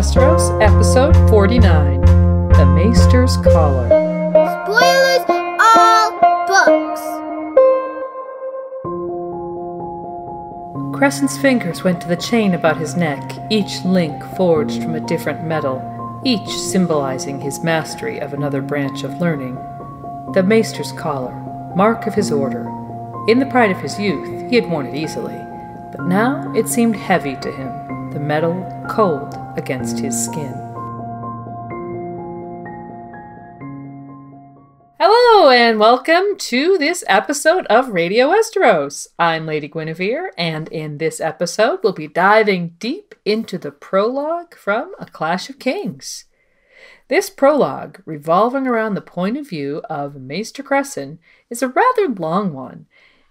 Westeros, Episode 49, The Maester's Collar. Spoilers all books! Crescent's fingers went to the chain about his neck, each link forged from a different metal, each symbolizing his mastery of another branch of learning. The Maester's Collar, mark of his order. In the pride of his youth, he had worn it easily, but now it seemed heavy to him, the metal cold against his skin. Hello and welcome to this episode of Radio Westeros. I'm Lady Guinevere, and in this episode we'll be diving deep into the prologue from A Clash of Kings. This prologue, revolving around the point of view of Maester Cressen, is a rather long one.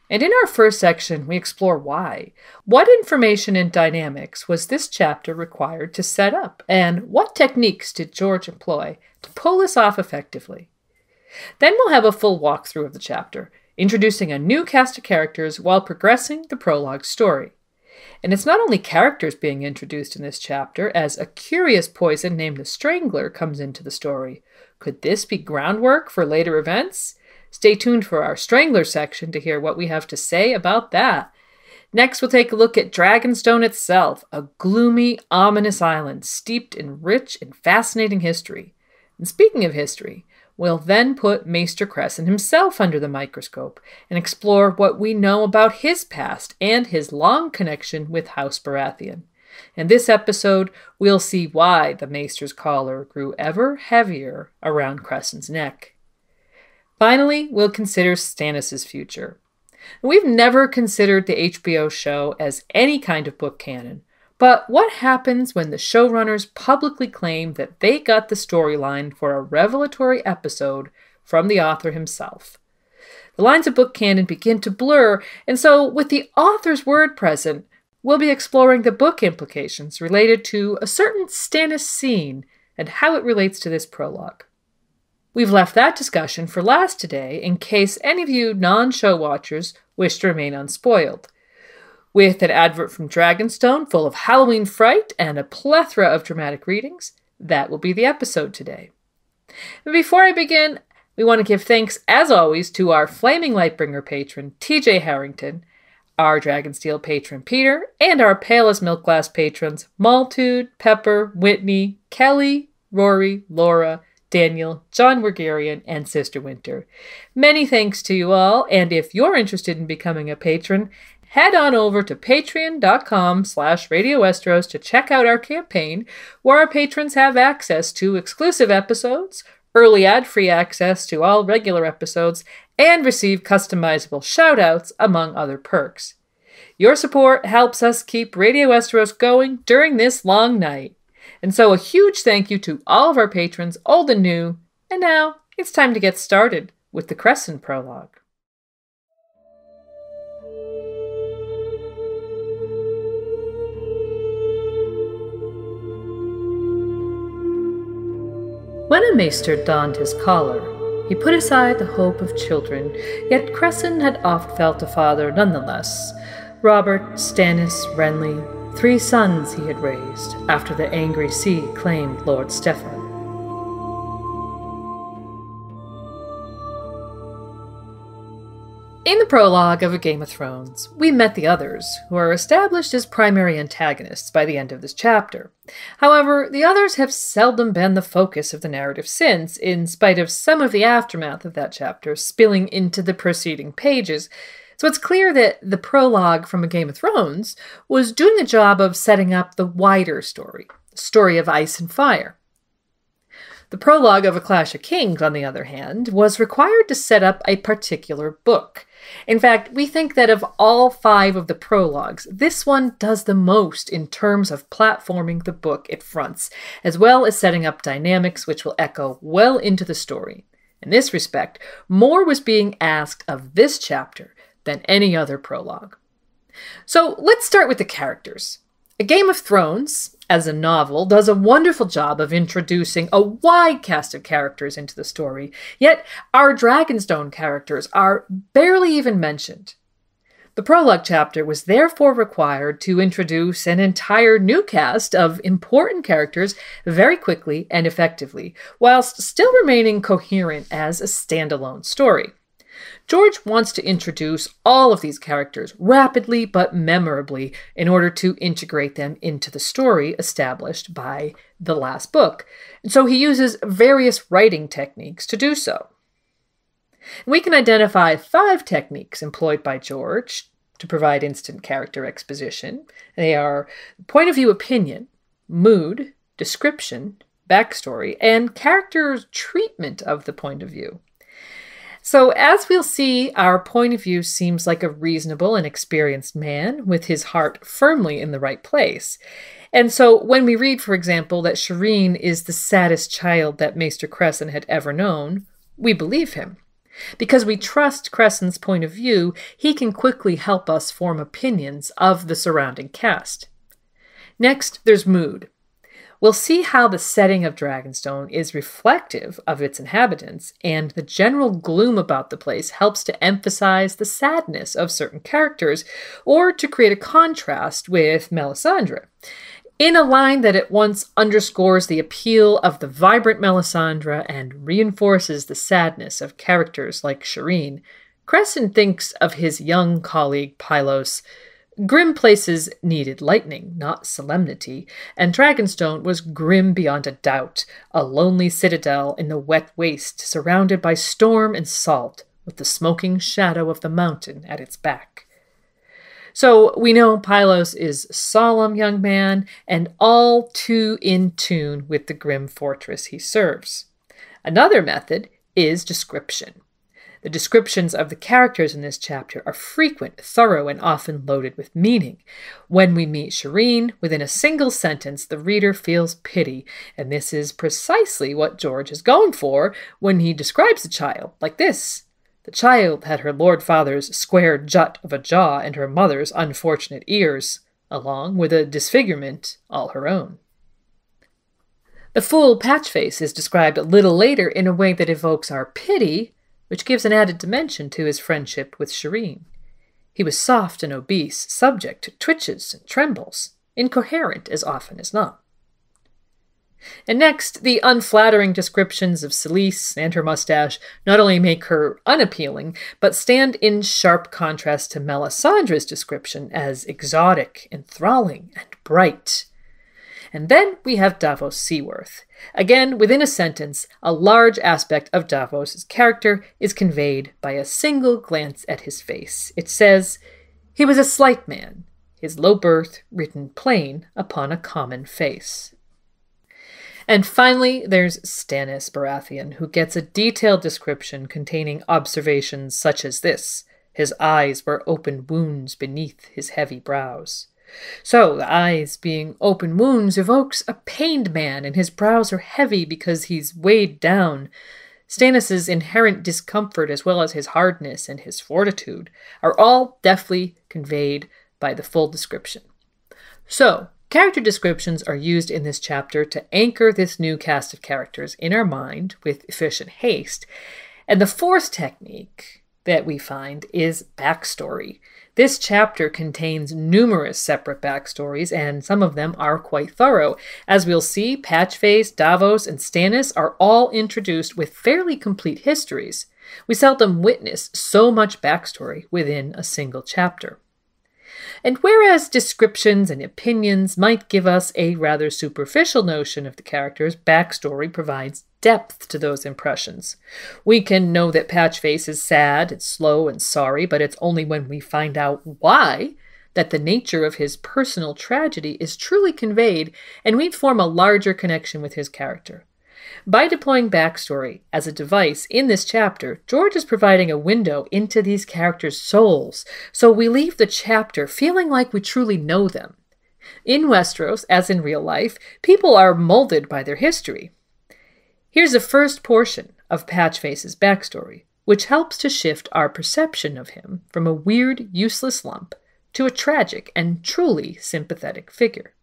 And in our first section, we explore why. What information and dynamics was this chapter required to set up? And what techniques did George employ to pull this off effectively? Then we'll have a full walkthrough of the chapter, introducing a new cast of characters while progressing the prologue story. And it's not only characters being introduced in this chapter, as a curious poison named the Strangler comes into the story. Could this be groundwork for later events? Stay tuned for our Strangler section to hear what we have to say about that. Next, we'll take a look at Dragonstone itself, a gloomy, ominous island steeped in rich and fascinating history. And speaking of history, we'll then put Maester Cressen himself under the microscope and explore what we know about his past and his long connection with House Baratheon. In this episode, we'll see why the Maester's collar grew ever heavier around Cressen's neck. Finally, we'll consider Stannis' future. We've never considered the HBO show as any kind of book canon, but what happens when the showrunners publicly claim that they got the storyline for a revelatory episode from the author himself? The lines of book canon begin to blur, and so with the author's word present, we'll be exploring the book implications related to a certain Stannis scene and how it relates to this prologue. We've left that discussion for last today in case any of you non-show watchers wish to remain unspoiled. With an advert from Dragonstone full of Halloween fright and a plethora of dramatic readings, that will be the episode today. But before I begin, we want to give thanks, as always, to our Flaming Lightbringer patron, TJ Harrington, our Dragonsteel patron, Peter, and our Pale as Milk Glass patrons, Maltude, Pepper, Whitney, Kelly, Rory, Laura, Daniel, John Wergarian, and Sister Winter. Many thanks to you all, and if you're interested in becoming a patron, head on over to patreon.com/Radio Westeros to check out our campaign, where our patrons have access to exclusive episodes, early ad-free access to all regular episodes, and receive customizable shoutouts, among other perks. Your support helps us keep Radio Westeros going during this long night. And so a huge thank you to all of our patrons, old and new. And now it's time to get started with the Crescent prologue. When a maester donned his collar, he put aside the hope of children, yet Cressen had oft felt a father nonetheless. Robert, Stannis, Renly, 3 sons he had raised after the angry sea claimed Lord Steffan. In the prologue of A Game of Thrones, we met the others, who are established as primary antagonists by the end of this chapter. However, the others have seldom been the focus of the narrative since, in spite of some of the aftermath of that chapter spilling into the preceding pages. So it's clear that the prologue from A Game of Thrones was doing the job of setting up the wider story, the story of ice and fire. The prologue of A Clash of Kings, on the other hand, was required to set up a particular book. In fact, we think that of all 5 of the prologues, this one does the most in terms of platforming the book it fronts, as well as setting up dynamics which will echo well into the story. In this respect, more was being asked of this chapter than any other prologue. So let's start with the characters. A Game of Thrones, as a novel, does a wonderful job of introducing a wide cast of characters into the story, yet our Dragonstone characters are barely even mentioned. The The prologue chapter was therefore required to introduce an entire new cast of important characters very quickly and effectively, whilst still remaining coherent as a standalone story. George wants to introduce all of these characters rapidly but memorably in order to integrate them into the story established by the last book, and so he uses various writing techniques to do so. We can identify 5 techniques employed by George to provide instant character exposition. They are point of view opinion, mood, description, backstory, and character treatment of the point of view. So as we'll see, our point of view seems like a reasonable and experienced man with his heart firmly in the right place. And so when we read, for example, that Shireen is the saddest child that Maester Cressen had ever known, we believe him. Because we trust Crescent's point of view, he can quickly help us form opinions of the surrounding cast. Next, there's mood. We'll see how the setting of Dragonstone is reflective of its inhabitants, and the general gloom about the place helps to emphasize the sadness of certain characters, or to create a contrast with Melisandre. In a line that at once underscores the appeal of the vibrant Melisandre and reinforces the sadness of characters like Shireen, Cressen thinks of his young colleague Pylos. Grim places needed lightning, not solemnity, and Dragonstone was grim beyond a doubt, a lonely citadel in the wet waste surrounded by storm and salt, with the smoking shadow of the mountain at its back. So we know Pylos is a solemn young man and all too in tune with the grim fortress he serves. Another method is description. The descriptions of the characters in this chapter are frequent, thorough, and often loaded with meaning. When we meet Shireen, within a single sentence, the reader feels pity, and this is precisely what George is going for when he describes the child, like this. The child had her lord father's square jut of a jaw and her mother's unfortunate ears, along with a disfigurement all her own. The fool Patchface is described a little later in a way that evokes our pity, which gives an added dimension to his friendship with Shireen. He was soft and obese, subject to twitches and trembles, incoherent as often as not. And next, the unflattering descriptions of Solis and her mustache not only make her unappealing, but stand in sharp contrast to Melisandre's description as exotic, enthralling, and bright. And then we have Davos Seaworth. Again, within a sentence, a large aspect of Davos' character is conveyed by a single glance at his face. It says, "He was a slight man, his low birth written plain upon a common face." And finally, there's Stannis Baratheon, who gets a detailed description containing observations such as this: his eyes were open wounds beneath his heavy brows. So, the eyes being open wounds evokes a pained man, and his brows are heavy because he's weighed down. Stannis' inherent discomfort, as well as his hardness and his fortitude, are all deftly conveyed by the full description. So, character descriptions are used in this chapter to anchor this new cast of characters in our mind with efficient haste. And the fourth technique that we find is backstory. This chapter contains numerous separate backstories, and some of them are quite thorough. As we'll see, Patchface, Davos, and Stannis are all introduced with fairly complete histories. We seldom witness so much backstory within a single chapter. And whereas descriptions and opinions might give us a rather superficial notion of the characters, backstory provides depth to those impressions. We can know that Patchface is sad and slow and sorry, but it's only when we find out why that the nature of his personal tragedy is truly conveyed, and we form a larger connection with his character. By deploying backstory as a device in this chapter, George is providing a window into these characters' souls, so we leave the chapter feeling like we truly know them. In Westeros, as in real life, people are molded by their history. Here's the first portion of Patchface's backstory, which helps to shift our perception of him from a weird, useless lump to a tragic and truly sympathetic figure.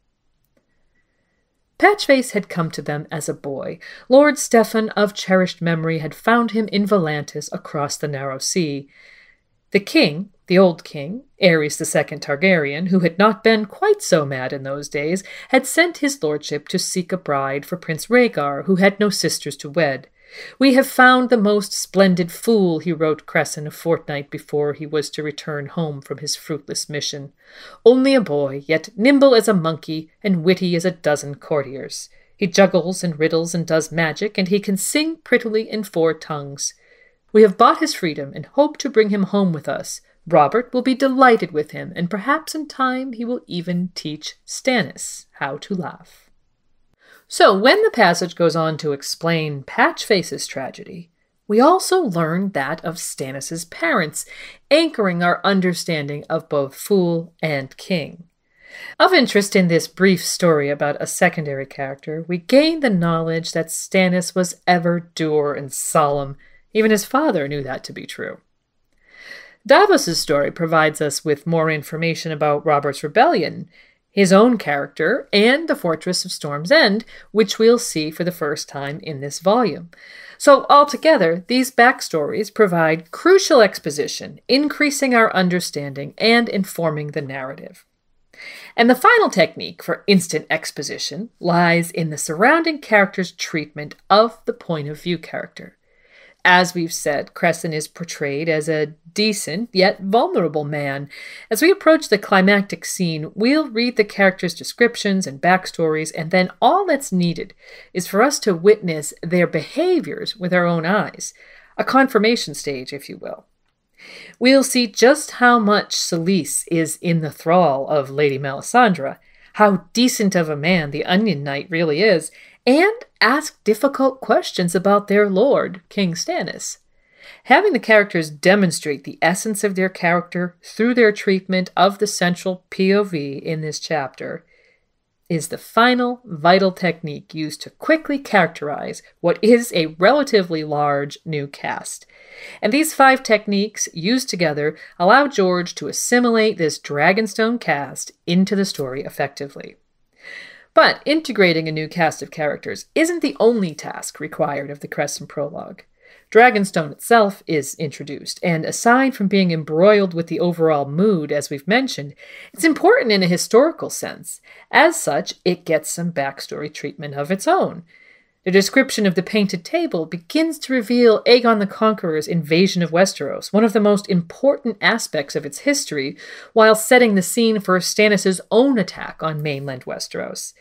Patchface had come to them as a boy. Lord Stefan of cherished memory had found him in Volantis across the narrow sea. The king, The old king, Aerys II Targaryen, who had not been quite so mad in those days, had sent his lordship to seek a bride for Prince Rhaegar, who had no sisters to wed. "We have found the most splendid fool," he wrote Cressen a fortnight before he was to return home from his fruitless mission. "Only a boy, yet nimble as a monkey and witty as a dozen courtiers. He juggles and riddles and does magic, and he can sing prettily in 4 tongues. We have bought his freedom and hope to bring him home with us. Robert will be delighted with him, and perhaps in time he will even teach Stannis how to laugh." So when the passage goes on to explain Patchface's tragedy, we also learn that of Stannis's parents, anchoring our understanding of both fool and king. Of interest in this brief story about a secondary character, we gain the knowledge that Stannis was ever dour and solemn. Even his father knew that to be true. Davos's story provides us with more information about Robert's rebellion, his own character, and the Fortress of Storm's End, which we'll see for the first time in this volume. So altogether, these backstories provide crucial exposition, increasing our understanding and informing the narrative. And the final technique for instant exposition lies in the surrounding character's treatment of the point of view character. As we've said, Cressen is portrayed as a decent yet vulnerable man. As we approach the climactic scene, we'll read the characters' descriptions and backstories, and then all that's needed is for us to witness their behaviors with our own eyes. A confirmation stage, if you will. We'll see just how much Solis is in the thrall of Lady Melisandre, how decent of a man the Onion Knight really is, and ask difficult questions about their lord, King Stannis. Having the characters demonstrate the essence of their character through their treatment of the central POV in this chapter is the final vital technique used to quickly characterize what is a relatively large new cast. And these 5 techniques, used together, allow George to assimilate this Dragonstone cast into the story effectively. But integrating a new cast of characters isn't the only task required of the Crescent Prologue. Dragonstone itself is introduced, and aside from being embroiled with the overall mood, as we've mentioned, it's important in a historical sense. As such, it gets some backstory treatment of its own. The description of the Painted Table begins to reveal Aegon the Conqueror's invasion of Westeros, one of the most important aspects of its history, while setting the scene for Stannis' own attack on mainland Westeros.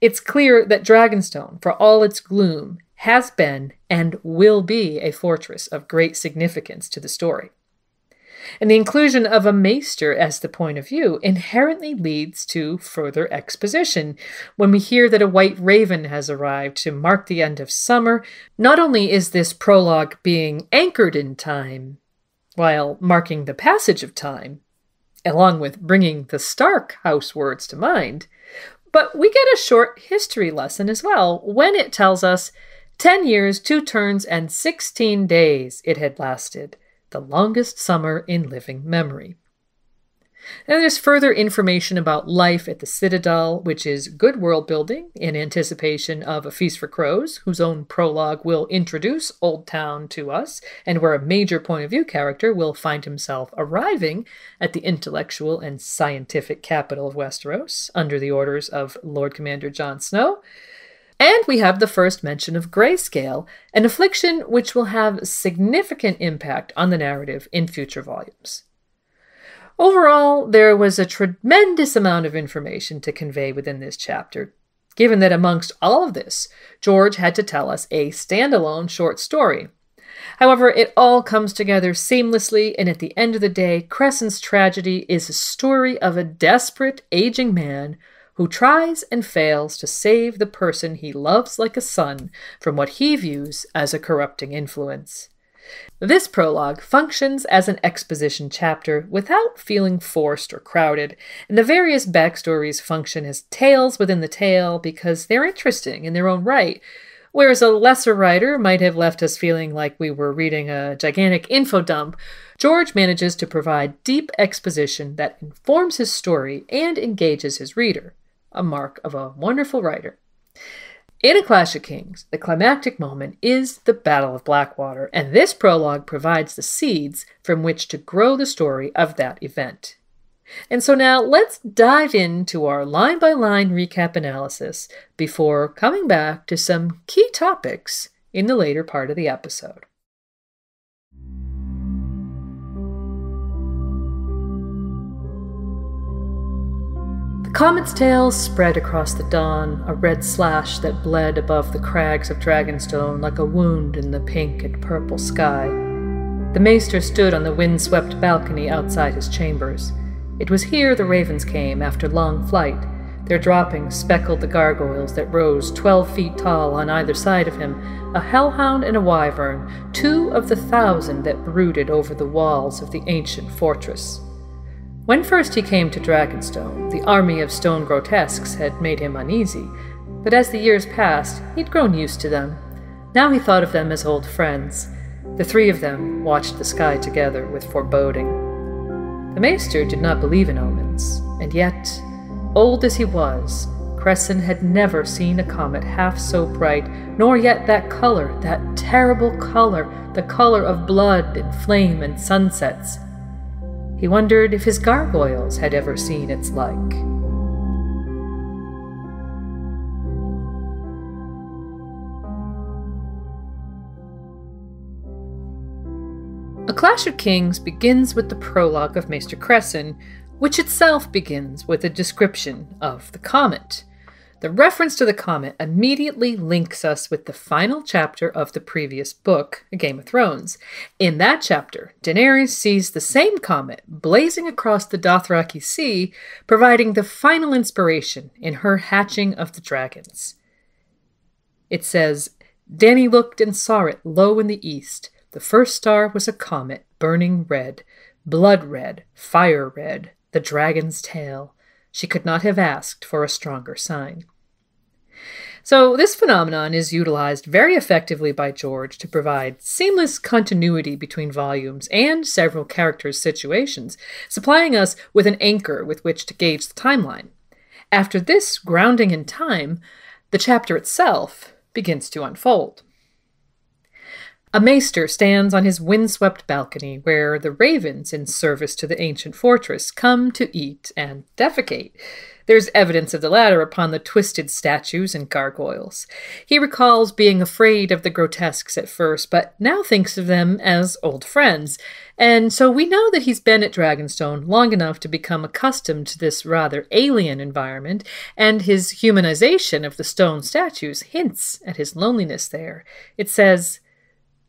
It's clear that Dragonstone, for all its gloom, has been and will be a fortress of great significance to the story. And the inclusion of a Maester as the point of view inherently leads to further exposition. When we hear that a white raven has arrived to mark the end of summer, not only is this prologue being anchored in time, while marking the passage of time, along with bringing the Stark house words to mind, but we get a short history lesson as well when it tells us 10 years, 2 turns, and 16 days it had lasted, the longest summer in living memory. And there's further information about life at the Citadel, which is good world building in anticipation of A Feast for Crows, whose own prologue will introduce Old Town to us, and where a major point of view character will find himself arriving at the intellectual and scientific capital of Westeros, under the orders of Lord Commander Jon Snow. And we have the first mention of grayscale, an affliction which will have significant impact on the narrative in future volumes. Overall, there was a tremendous amount of information to convey within this chapter, given that amongst all of this, George had to tell us a standalone short story. However, it all comes together seamlessly, and at the end of the day, Crescent's tragedy is a story of a desperate, aging man who tries and fails to save the person he loves like a son from what he views as a corrupting influence. This prologue functions as an exposition chapter without feeling forced or crowded, and the various backstories function as tales within the tale because they're interesting in their own right, whereas a lesser writer might have left us feeling like we were reading a gigantic info dump. George manages to provide deep exposition that informs his story and engages his reader, a mark of a wonderful writer. In A Clash of Kings, the climactic moment is the Battle of Blackwater, and this prologue provides the seeds from which to grow the story of that event. And so now let's dive into our line-by-line recap analysis before coming back to some key topics in the later part of the episode. The comet's tail spread across the dawn, a red slash that bled above the crags of Dragonstone like a wound in the pink and purple sky. The Maester stood on the wind-swept balcony outside his chambers. It was here the ravens came after long flight. Their droppings speckled the gargoyles that rose 12 feet tall on either side of him, a hellhound and a wyvern, 2 of the 1,000 that brooded over the walls of the ancient fortress. When first he came to Dragonstone, the army of stone grotesques had made him uneasy, but as the years passed, he'd grown used to them. Now he thought of them as old friends. The 3 of them watched the sky together with foreboding. The Maester did not believe in omens, and yet, old as he was, Cressen had never seen a comet half so bright, nor yet that color, that terrible color, the color of blood and flame and sunsets. He wondered if his gargoyles had ever seen its like. A Clash of Kings begins with the prologue of Maester Cressen, which itself begins with a description of the comet. The reference to the comet immediately links us with the final chapter of the previous book, A Game of Thrones. In that chapter, Daenerys sees the same comet blazing across the Dothraki Sea, providing the final inspiration in her hatching of the dragons. It says, "Dany looked and saw it low in the east. The first star was a comet, burning red, blood red, fire red, the dragon's tail. She could not have asked for a stronger sign." So this phenomenon is utilized very effectively by George to provide seamless continuity between volumes and several characters' situations, supplying us with an anchor with which to gauge the timeline. After this grounding in time, the chapter itself begins to unfold. A Maester stands on his windswept balcony where the ravens in service to the ancient fortress come to eat and defecate. There's evidence of the latter upon the twisted statues and gargoyles. He recalls being afraid of the grotesques at first, but now thinks of them as old friends. And so we know that he's been at Dragonstone long enough to become accustomed to this rather alien environment, and his humanization of the stone statues hints at his loneliness there. It says,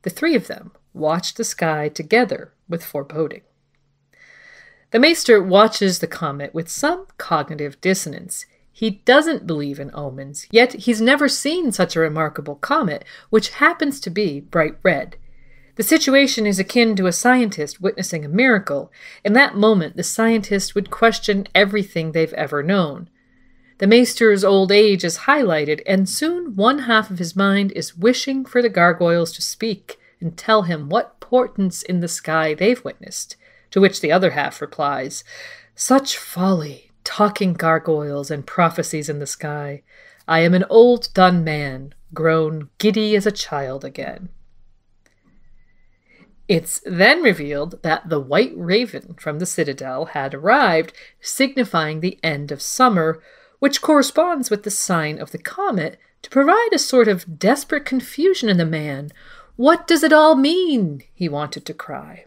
"The 3 of them watched the sky together with foreboding." The Maester watches the comet with some cognitive dissonance. He doesn't believe in omens, yet he's never seen such a remarkable comet, which happens to be bright red. The situation is akin to a scientist witnessing a miracle. In that moment, the scientist would question everything they've ever known. The Maester's old age is highlighted, and soon one half of his mind is wishing for the gargoyles to speak and tell him what portents in the sky they've witnessed, to which the other half replies, "Such folly, talking gargoyles and prophecies in the sky. I am an old done man, grown giddy as a child again." It's then revealed that the white raven from the citadel had arrived, signifying the end of summer, which corresponds with the sign of the comet, to provide a sort of desperate confusion in the man. "What does it all mean?" he wanted to cry.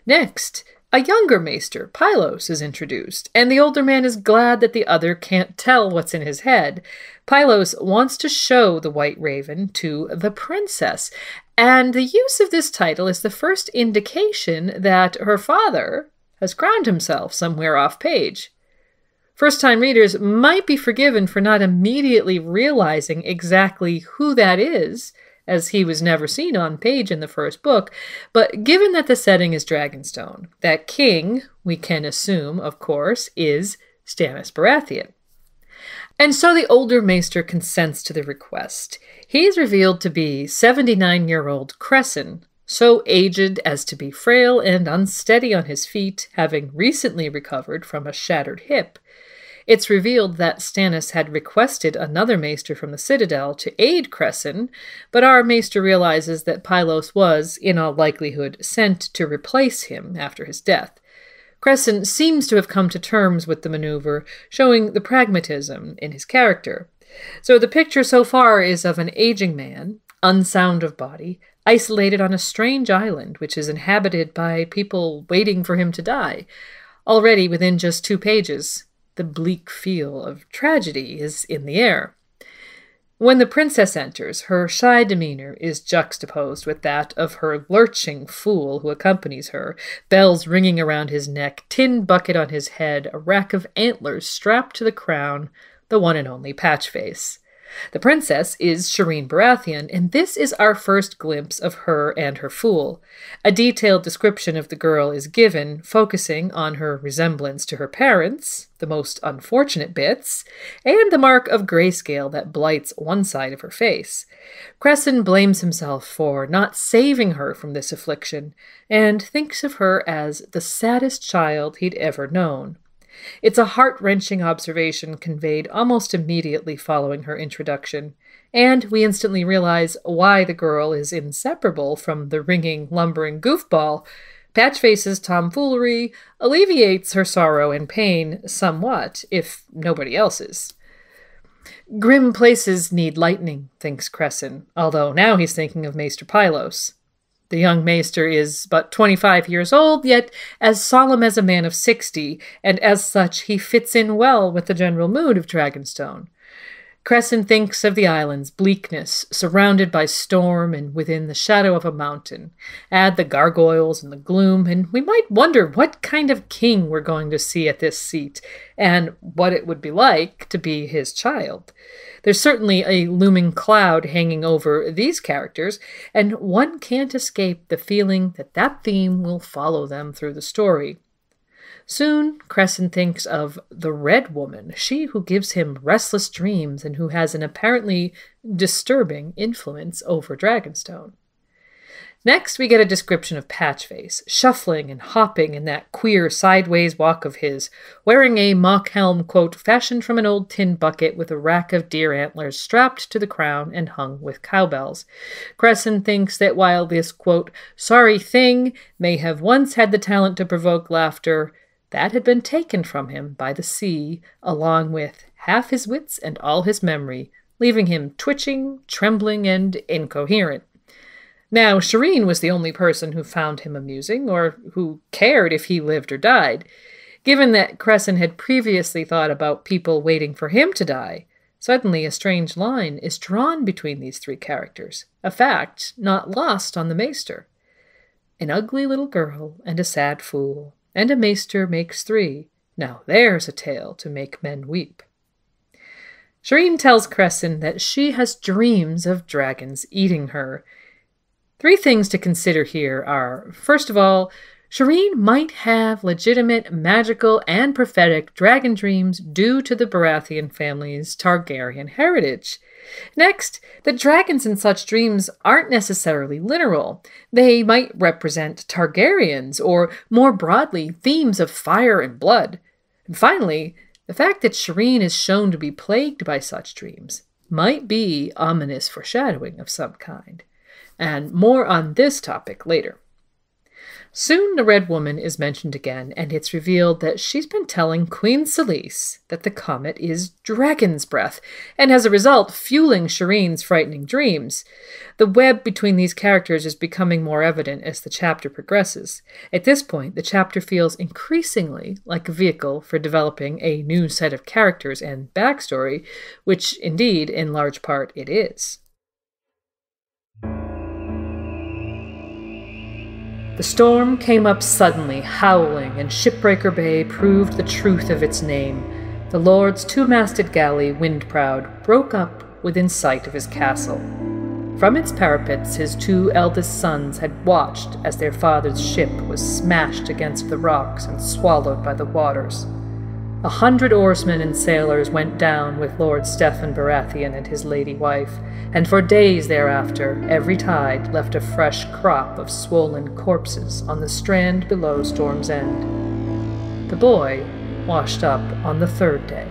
Next, a younger Maester, Pylos, is introduced, and the older man is glad that the other can't tell what's in his head. Pylos wants to show the White Raven to the princess, and the use of this title is the first indication that her father has crowned himself somewhere off-page. First-time readers might be forgiven for not immediately realizing exactly who that is, as he was never seen on page in the first book, but given that the setting is Dragonstone, that king, we can assume, of course, is Stannis Baratheon. And so the older Maester consents to the request. He is revealed to be 79-year-old Cressen, so aged as to be frail and unsteady on his feet, having recently recovered from a shattered hip. It's revealed that Stannis had requested another Maester from the Citadel to aid Cressen, but our Maester realizes that Pylos was, in all likelihood, sent to replace him after his death. Cressen seems to have come to terms with the maneuver, showing the pragmatism in his character. So the picture so far is of an aging man, unsound of body, isolated on a strange island which is inhabited by people waiting for him to die. Already within just 2 pages, the bleak feel of tragedy is in the air. When the princess enters, her shy demeanor is juxtaposed with that of her lurching fool who accompanies her, bells ringing around his neck, tin bucket on his head, a rack of antlers strapped to the crown, the one and only Patchface. The princess is Shireen Baratheon, and this is our first glimpse of her and her fool. A detailed description of the girl is given, focusing on her resemblance to her parents, the most unfortunate bits, and the mark of grayscale that blights one side of her face. Cressen blames himself for not saving her from this affliction, and thinks of her as the saddest child he'd ever known. It's a heart-wrenching observation conveyed almost immediately following her introduction, and we instantly realize why the girl is inseparable from the ringing, lumbering goofball. Patchface's tomfoolery alleviates her sorrow and pain somewhat, if nobody else's. Grim places need lightning, thinks Cressen, although now he's thinking of Maester Pylos. The young Maester is but 25 years old, yet as solemn as a man of 60, and as such he fits in well with the general mood of Dragonstone. Cressen thinks of the island's bleakness, surrounded by storm and within the shadow of a mountain. Add the gargoyles and the gloom, and we might wonder what kind of king we're going to see at this seat, and what it would be like to be his child. There's certainly a looming cloud hanging over these characters, and one can't escape the feeling that that theme will follow them through the story. Soon, Cressen thinks of the Red Woman, she who gives him restless dreams and who has an apparently disturbing influence over Dragonstone. Next, we get a description of Patchface, shuffling and hopping in that queer sideways walk of his, wearing a mock helm, quote, fashioned from an old tin bucket with a rack of deer antlers strapped to the crown and hung with cowbells. Cressen thinks that while this, quote, sorry thing may have once had the talent to provoke laughter, that had been taken from him by the sea, along with half his wits and all his memory, leaving him twitching, trembling, and incoherent. Now, Shireen was the only person who found him amusing, or who cared if he lived or died. Given that Cressen had previously thought about people waiting for him to die, suddenly a strange line is drawn between these 3 characters, a fact not lost on the Maester. An ugly little girl and a sad fool, and a Maester makes 3. Now there's a tale to make men weep. Shireen tells Cressen that she has dreams of dragons eating her. 3 things to consider here are, first of all, Shireen might have legitimate magical and prophetic dragon dreams due to the Baratheon family's Targaryen heritage. Next, the dragons in such dreams aren't necessarily literal. They might represent Targaryens, or more broadly, themes of fire and blood. And finally, the fact that Shireen is shown to be plagued by such dreams might be ominous foreshadowing of some kind. And more on this topic later. Soon the Red Woman is mentioned again, and it's revealed that she's been telling Queen Solis that the comet is dragon's breath, and as a result, fueling Shireen's frightening dreams. The web between these characters is becoming more evident as the chapter progresses. At this point, the chapter feels increasingly like a vehicle for developing a new set of characters and backstory, which indeed, in large part, it is. The storm came up suddenly, howling, and Shipbreaker Bay proved the truth of its name. The Lord's 2-masted galley, Windproud, broke up within sight of his castle. From its parapets his 2 eldest sons had watched as their father's ship was smashed against the rocks and swallowed by the waters. 100 oarsmen and sailors went down with Lord Stephen Baratheon and his lady wife, and for days thereafter every tide left a fresh crop of swollen corpses on the strand below Storm's End. The boy, washed up on the third day.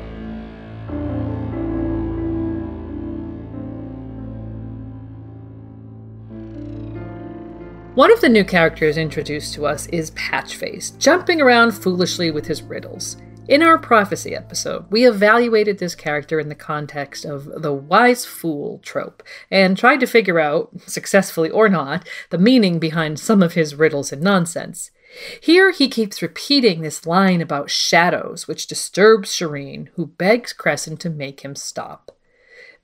One of the new characters introduced to us is Patchface, jumping around foolishly with his riddles. In our prophecy episode, we evaluated this character in the context of the wise fool trope, and tried to figure out, successfully or not, the meaning behind some of his riddles and nonsense. Here he keeps repeating this line about shadows, which disturbs Shireen, who begs Cressen to make him stop.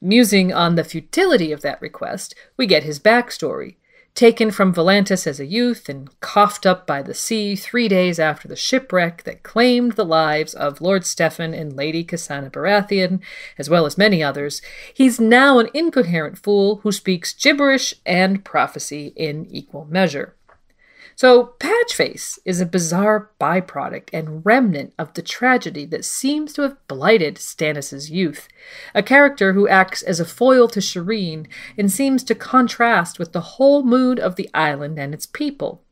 Musing on the futility of that request, we get his backstory. Taken from Volantis as a youth and coughed up by the sea 3 days after the shipwreck that claimed the lives of Lord Stefan and Lady Stannis Baratheon, as well as many others, he's now an incoherent fool who speaks gibberish and prophecy in equal measure. So Patchface is a bizarre byproduct and remnant of the tragedy that seems to have blighted Stannis' youth, a character who acts as a foil to Shireen and seems to contrast with the whole mood of the island and its people.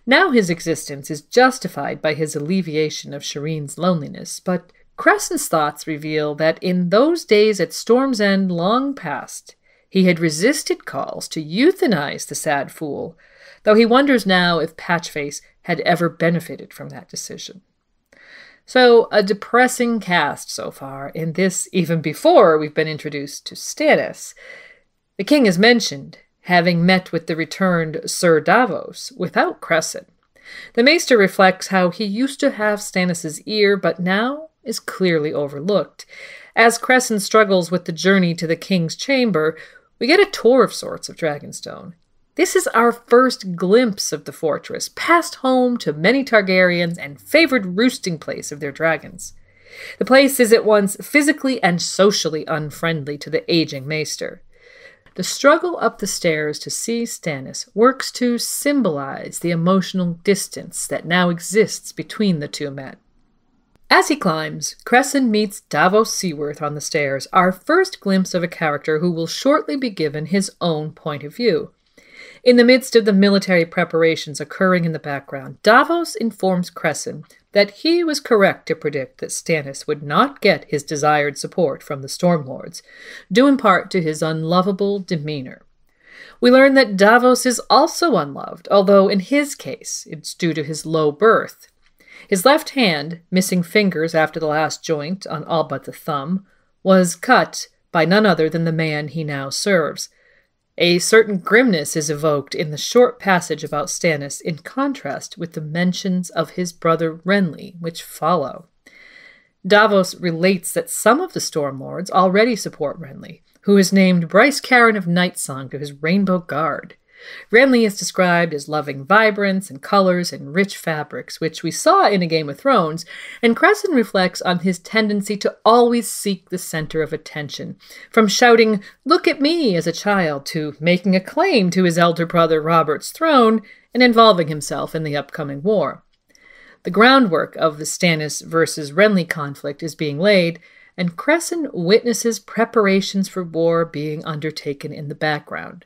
Now his existence is justified by his alleviation of Shireen's loneliness, but Cressen's thoughts reveal that in those days at Storm's End long past, he had resisted calls to euthanize the sad fool, though he wonders now if Patchface had ever benefited from that decision. So, a depressing cast so far, and this even before we've been introduced to Stannis. The king is mentioned, having met with the returned Sir Davos without Cressen. The Maester reflects how he used to have Stannis' ear, but now is clearly overlooked. As Cressen struggles with the journey to the king's chamber, we get a tour of sorts of Dragonstone. This is our first glimpse of the fortress, passed home to many Targaryens and favored roosting place of their dragons. The place is at once physically and socially unfriendly to the aging Maester. The struggle up the stairs to see Stannis works to symbolize the emotional distance that now exists between the two men. As he climbs, Cressen meets Davos Seaworth on the stairs, our first glimpse of a character who will shortly be given his own point of view. In the midst of the military preparations occurring in the background, Davos informs Cressen that he was correct to predict that Stannis would not get his desired support from the Stormlords, due in part to his unlovable demeanor. We learn that Davos is also unloved, although in his case it's due to his low birth. His left hand, missing fingers after the last joint on all but the thumb, was cut by none other than the man he now serves. A certain grimness is evoked in the short passage about Stannis in contrast with the mentions of his brother Renly, which follow. Davos relates that some of the Stormlords already support Renly, who has named Bryce Caron of Nightsong to his Rainbow Guard. Renly is described as loving vibrance and colors and rich fabrics, which we saw in A Game of Thrones, and Cressen reflects on his tendency to always seek the center of attention, from shouting, "Look at me," as a child, to making a claim to his elder brother Robert's throne and involving himself in the upcoming war. The groundwork of the Stannis versus Renly conflict is being laid, and Cressen witnesses preparations for war being undertaken in the background.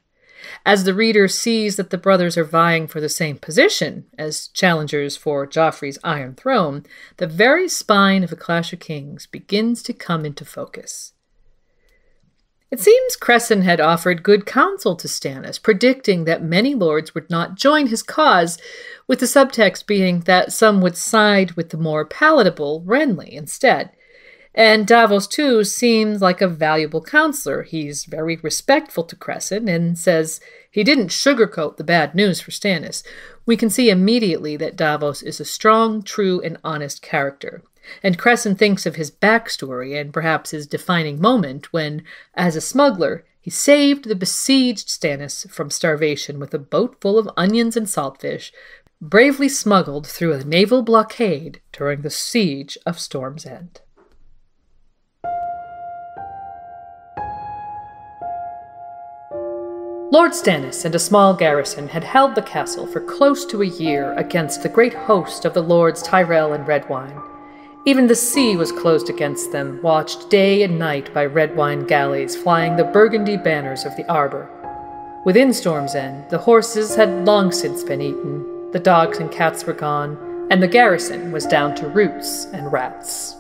As the reader sees that the brothers are vying for the same position as challengers for Joffrey's Iron Throne, the very spine of A Clash of Kings begins to come into focus. It seems Cressen had offered good counsel to Stannis, predicting that many lords would not join his cause, with the subtext being that some would side with the more palatable Renly instead. And Davos, too, seems like a valuable counselor. He's very respectful to Cressen and says he didn't sugarcoat the bad news for Stannis. We can see immediately that Davos is a strong, true, and honest character. And Cressen thinks of his backstory and perhaps his defining moment when, as a smuggler, he saved the besieged Stannis from starvation with a boat full of onions and saltfish, bravely smuggled through a naval blockade during the siege of Storm's End. Lord Stannis and a small garrison had held the castle for close to a year against the great host of the lords Tyrell and Redwyne. Even the sea was closed against them, watched day and night by Redwyne galleys flying the burgundy banners of the Arbor. Within Storm's End, the horses had long since been eaten, the dogs and cats were gone, and the garrison was down to roots and rats.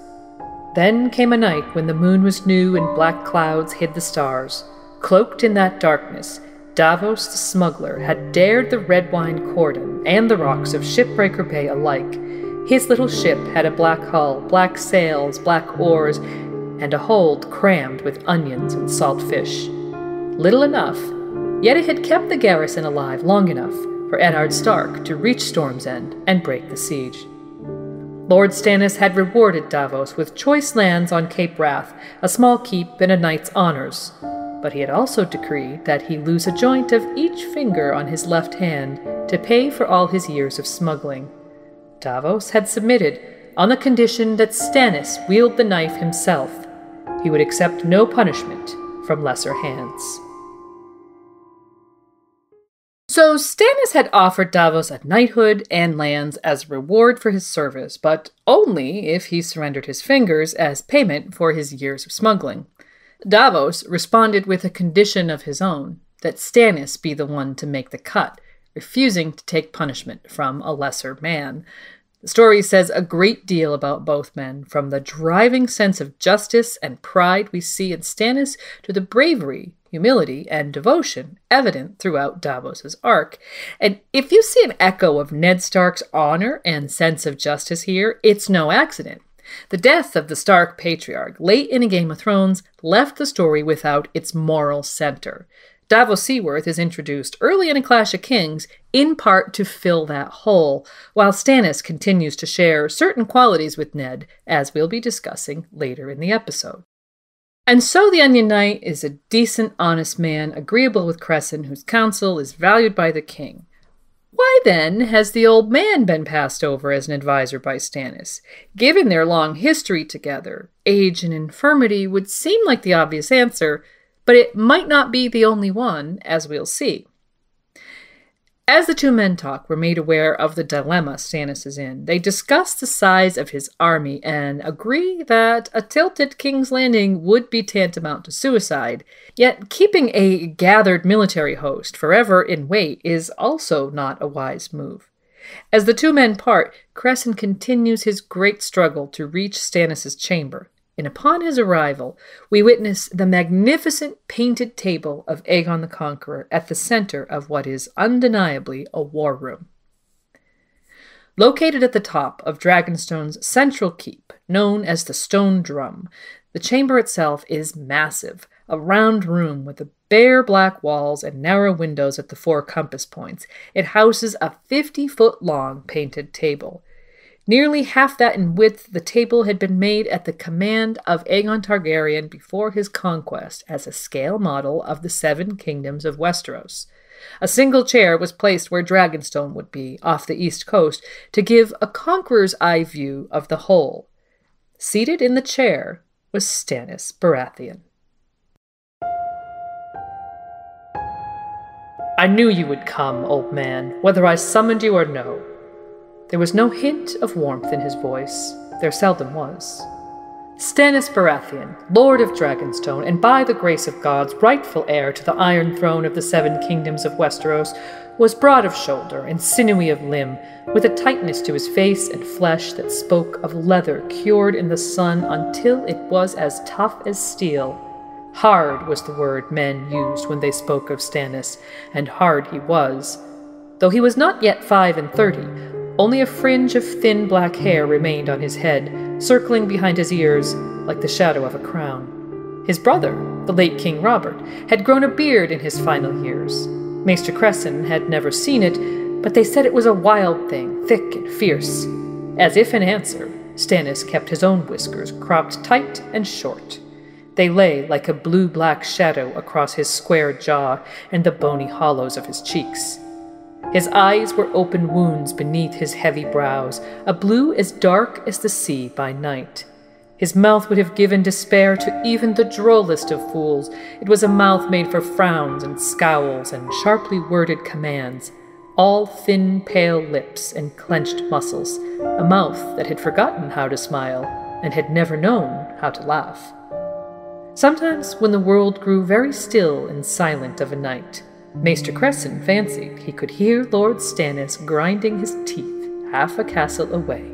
Then came a night when the moon was new and black clouds hid the stars. Cloaked in that darkness, Davos the smuggler had dared the red wine cordon and the rocks of Shipbreaker Bay alike. His little ship had a black hull, black sails, black oars, and a hold crammed with onions and salt fish. Little enough, yet it had kept the garrison alive long enough for Eddard Stark to reach Storm's End and break the siege. Lord Stannis had rewarded Davos with choice lands on Cape Wrath, a small keep and a knight's honors, but he had also decreed that he lose a joint of each finger on his left hand to pay for all his years of smuggling. Davos had submitted on the condition that Stannis wield the knife himself. He would accept no punishment from lesser hands. So Stannis had offered Davos a knighthood and lands as a reward for his service, but only if he surrendered his fingers as payment for his years of smuggling. Davos responded with a condition of his own, that Stannis be the one to make the cut, refusing to take punishment from a lesser man. The story says a great deal about both men, from the driving sense of justice and pride we see in Stannis to the bravery, humility, and devotion evident throughout Davos's arc. And if you see an echo of Ned Stark's honor and sense of justice here, it's no accident. The death of the Stark patriarch late in A Game of Thrones left the story without its moral center. Davos Seaworth is introduced early in A Clash of Kings, in part to fill that hole, while Stannis continues to share certain qualities with Ned, as we'll be discussing later in the episode. And so the Onion Knight is a decent, honest man, agreeable with Cressen, whose counsel is valued by the king. Why then has the old man been passed over as an advisor by Stannis? Given their long history together, age and infirmity would seem like the obvious answer, but it might not be the only one, as we'll see. As the two men talk, we're made aware of the dilemma Stannis is in. They discuss the size of his army and agree that a tilted King's Landing would be tantamount to suicide. Yet keeping a gathered military host forever in wait is also not a wise move. As the two men part, Cressen continues his great struggle to reach Stannis' chamber. And upon his arrival, we witness the magnificent painted table of Aegon the Conqueror at the center of what is undeniably a war room. Located at the top of Dragonstone's central keep, known as the Stone Drum, the chamber itself is massive, a round room with bare black walls and narrow windows at the four compass points. It houses a 50-foot-long painted table. Nearly half that in width, the table had been made at the command of Aegon Targaryen before his conquest as a scale model of the 7 kingdoms of Westeros. A single chair was placed where Dragonstone would be, off the east coast, to give a conqueror's eye view of the whole. Seated in the chair was Stannis Baratheon. "I knew you would come, old man, whether I summoned you or no." There was no hint of warmth in his voice. There seldom was. Stannis Baratheon, Lord of Dragonstone, and by the grace of gods, rightful heir to the Iron Throne of the 7 kingdoms of Westeros, was broad of shoulder and sinewy of limb, with a tightness to his face and flesh that spoke of leather cured in the sun until it was as tough as steel. Hard was the word men used when they spoke of Stannis, and hard he was. Though he was not yet 35, only a fringe of thin black hair remained on his head, circling behind his ears like the shadow of a crown. His brother, the late King Robert, had grown a beard in his final years. Maester Cressen had never seen it, but they said it was a wild thing, thick and fierce. As if in answer, Stannis kept his own whiskers cropped tight and short. They lay like a blue-black shadow across his square jaw and the bony hollows of his cheeks. His eyes were open wounds beneath his heavy brows, a blue as dark as the sea by night. His mouth would have given despair to even the drollest of fools. It was a mouth made for frowns and scowls and sharply worded commands, all thin, pale lips and clenched muscles, a mouth that had forgotten how to smile and had never known how to laugh. Sometimes, when the world grew very still and silent of a night, Maester Cressen fancied he could hear Lord Stannis grinding his teeth half a castle away.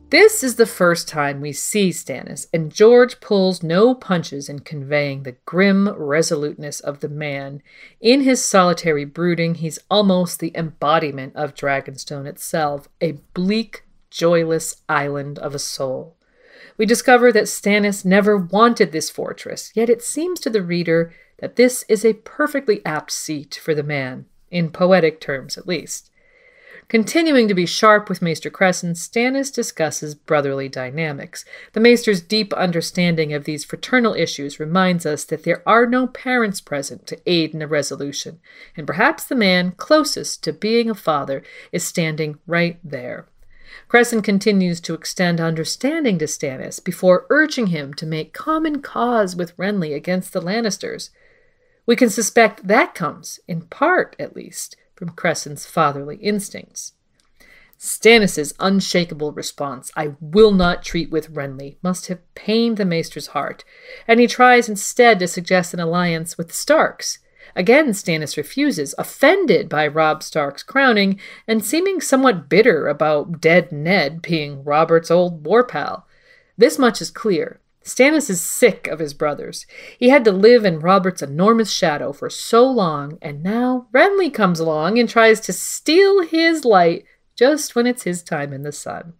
This is the first time we see Stannis, and George pulls no punches in conveying the grim resoluteness of the man. In his solitary brooding, he's almost the embodiment of Dragonstone itself, a bleak, joyless island of a soul. We discover that Stannis never wanted this fortress, yet it seems to the reader that this is a perfectly apt seat for the man, in poetic terms at least. Continuing to be sharp with Maester Cressen, Stannis discusses brotherly dynamics. The Maester's deep understanding of these fraternal issues reminds us that there are no parents present to aid in a resolution, and perhaps the man closest to being a father is standing right there. Cressen continues to extend understanding to Stannis before urging him to make common cause with Renly against the Lannisters. We can suspect that comes, in part at least, from Cressen's fatherly instincts. Stannis' unshakable response, "I will not treat with Renly," must have pained the Maester's heart, and he tries instead to suggest an alliance with the Starks. Again, Stannis refuses, offended by Robb Stark's crowning and seeming somewhat bitter about dead Ned being Robert's old war pal. This much is clear. Stannis is sick of his brothers. He had to live in Robert's enormous shadow for so long, and now Renly comes along and tries to steal his light just when it's his time in the sun.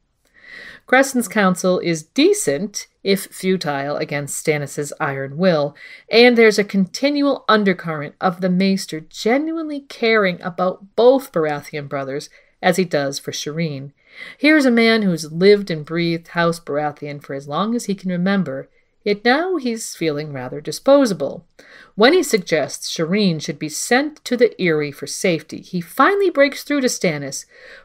Cressen's counsel is decent, if futile against Stannis' iron will, and there's a continual undercurrent of the Maester genuinely caring about both Baratheon brothers, as he does for Shireen. Here's a man who's lived and breathed House Baratheon for as long as he can remember, yet now he's feeling rather disposable. When he suggests Shireen should be sent to the Eyrie for safety, he finally breaks through to Stannis,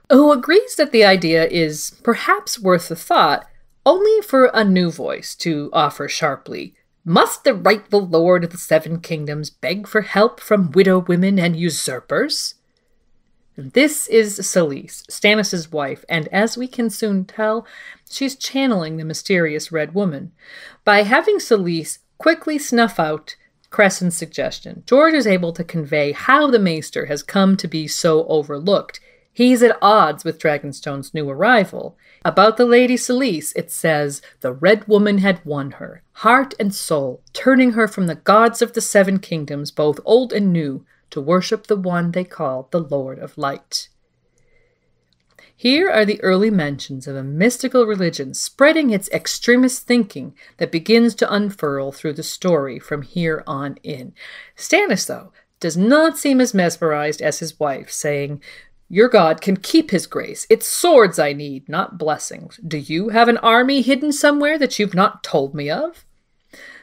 who agrees that the idea is perhaps worth a thought, only for a new voice to offer sharply, "Must the rightful lord of the Seven Kingdoms beg for help from widow women and usurpers?" This is Solis, Stannis' wife, and as we can soon tell, she's channeling the mysterious Red Woman. By having Solis quickly snuff out Cressen's suggestion, George is able to convey how the Maester has come to be so overlooked. He's at odds with Dragonstone's new arrival. About the Lady Solis, it says, "The Red Woman had won her, heart and soul, turning her from the gods of the Seven Kingdoms, both old and new, to worship the one they call the Lord of Light." Here are the early mentions of a mystical religion spreading its extremist thinking that begins to unfurl through the story from here on in. Stannis, though, does not seem as mesmerized as his wife, saying, "Your God can keep his grace. It's swords I need, not blessings. Do you have an army hidden somewhere that you've not told me of?"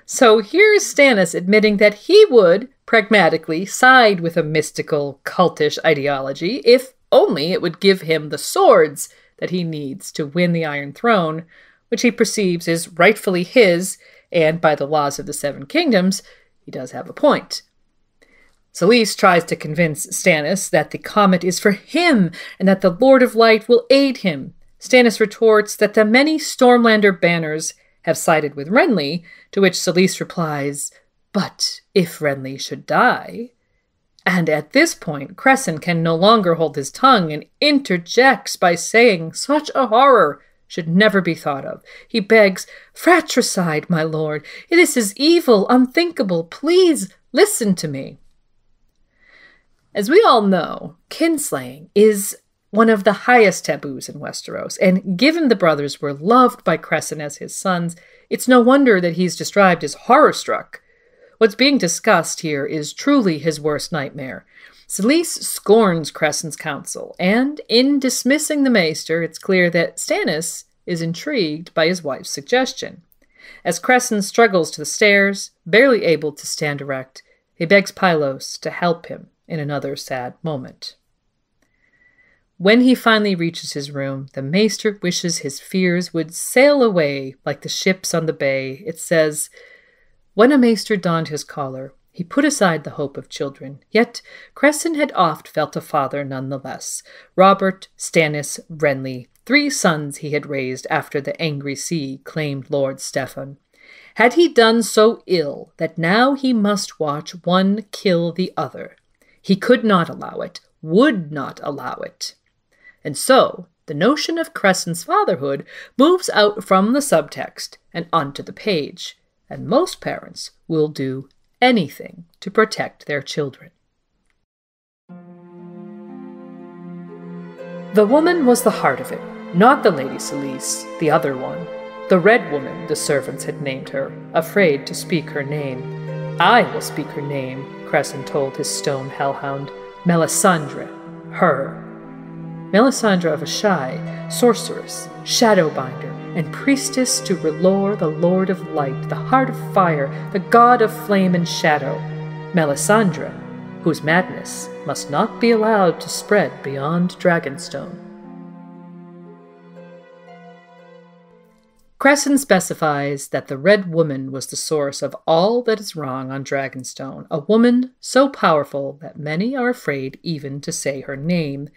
So here's Stannis admitting that he would, pragmatically, side with a mystical, cultish ideology if only it would give him the swords that he needs to win the Iron Throne, which he perceives is rightfully his, and by the laws of the Seven Kingdoms, he does have a point. Solis tries to convince Stannis that the comet is for him and that the Lord of Light will aid him. Stannis retorts that the many Stormlander banners have sided with Renly, to which Solis replies, "But if Renly should die?" And at this point, Cressen can no longer hold his tongue and interjects by saying such a horror should never be thought of. He begs, "Fratricide, my lord, this is evil, unthinkable. Please listen to me." As we all know, kinslaying is one of the highest taboos in Westeros, and given the brothers were loved by Cressen as his sons, it's no wonder that he's described as horror-struck. What's being discussed here is truly his worst nightmare. Solis scorns Cressen's counsel, and in dismissing the Maester, it's clear that Stannis is intrigued by his wife's suggestion. As Cressen struggles to the stairs, barely able to stand erect, he begs Pylos to help him in another sad moment. When he finally reaches his room, the Maester wishes his fears would sail away like the ships on the bay. It says, "When a Maester donned his collar, he put aside the hope of children. Yet Cressen had oft felt a father none the less. Robert, Stannis, Renly, 3 sons he had raised after the angry sea claimed Lord Steffan. Had he done so ill that now he must watch one kill the other? He could not allow it, would not allow it. And so, the notion of Crescent's fatherhood moves out from the subtext and onto the page, and most parents will do anything to protect their children. The woman was the heart of it, not the Lady Solis, the other one. The Red Woman, the servants had named her, afraid to speak her name. I will speak her name, Cressen told his stone hellhound. Melisandre, her. Melisandre of Ashai, sorceress, shadowbinder, and priestess to R'hllor, the Lord of Light, the Heart of Fire, the God of Flame and Shadow. Melisandre, whose madness must not be allowed to spread beyond Dragonstone. Cressen specifies that the Red Woman was the source of all that is wrong on Dragonstone, a woman so powerful that many are afraid even to say her name.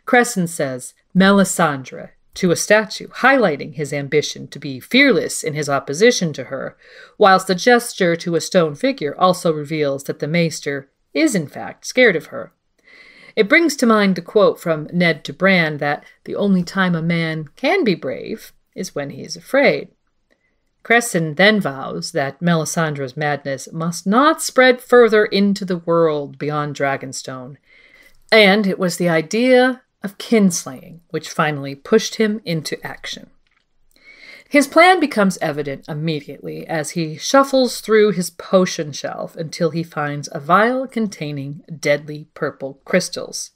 Cressen says Melisandre to a statue, highlighting his ambition to be fearless in his opposition to her, whilst the gesture to a stone figure also reveals that the Maester is in fact scared of her. It brings to mind the quote from Ned to Bran that the only time a man can be brave is when he is afraid. Cressen then vows that Melisandre's madness must not spread further into the world beyond Dragonstone, and it was the idea of kinslaying which finally pushed him into action. His plan becomes evident immediately as he shuffles through his potion shelf until he finds a vial containing deadly purple crystals.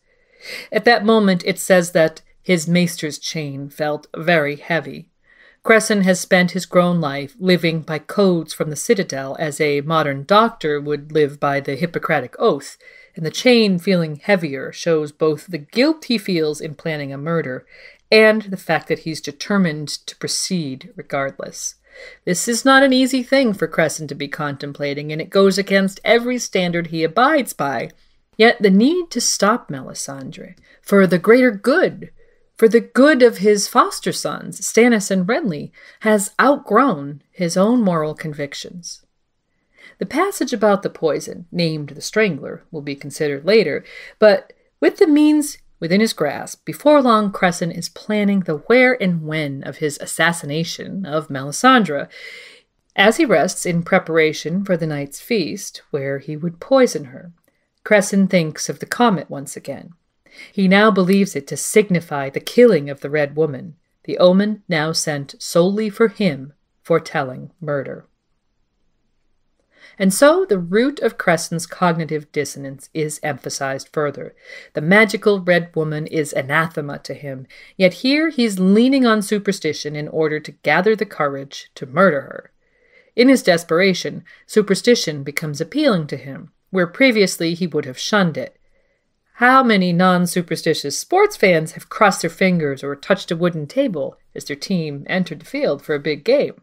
At that moment it says that his maester's chain felt very heavy. Cressen has spent his grown life living by codes from the Citadel as a modern doctor would live by the Hippocratic Oath, and the chain feeling heavier shows both the guilt he feels in planning a murder and the fact that he's determined to proceed regardless. This is not an easy thing for Cressen to be contemplating, and it goes against every standard he abides by. Yet the need to stop Melisandre, for the greater good, for the good of his foster sons, Stannis and Renly, has outgrown his own moral convictions. The passage about the poison, named the Strangler, will be considered later, but with the means within his grasp, before long Cressen is planning the where and when of his assassination of Melisandre, as he rests in preparation for the night's feast, where he would poison her. Cressen thinks of the comet once again. He now believes it to signify the killing of the Red Woman, the omen now sent solely for him, foretelling murder. And so the root of Cressen's cognitive dissonance is emphasized further. The magical Red Woman is anathema to him, yet here he's leaning on superstition in order to gather the courage to murder her. In his desperation, superstition becomes appealing to him, where previously he would have shunned it. How many non-superstitious sports fans have crossed their fingers or touched a wooden table as their team entered the field for a big game?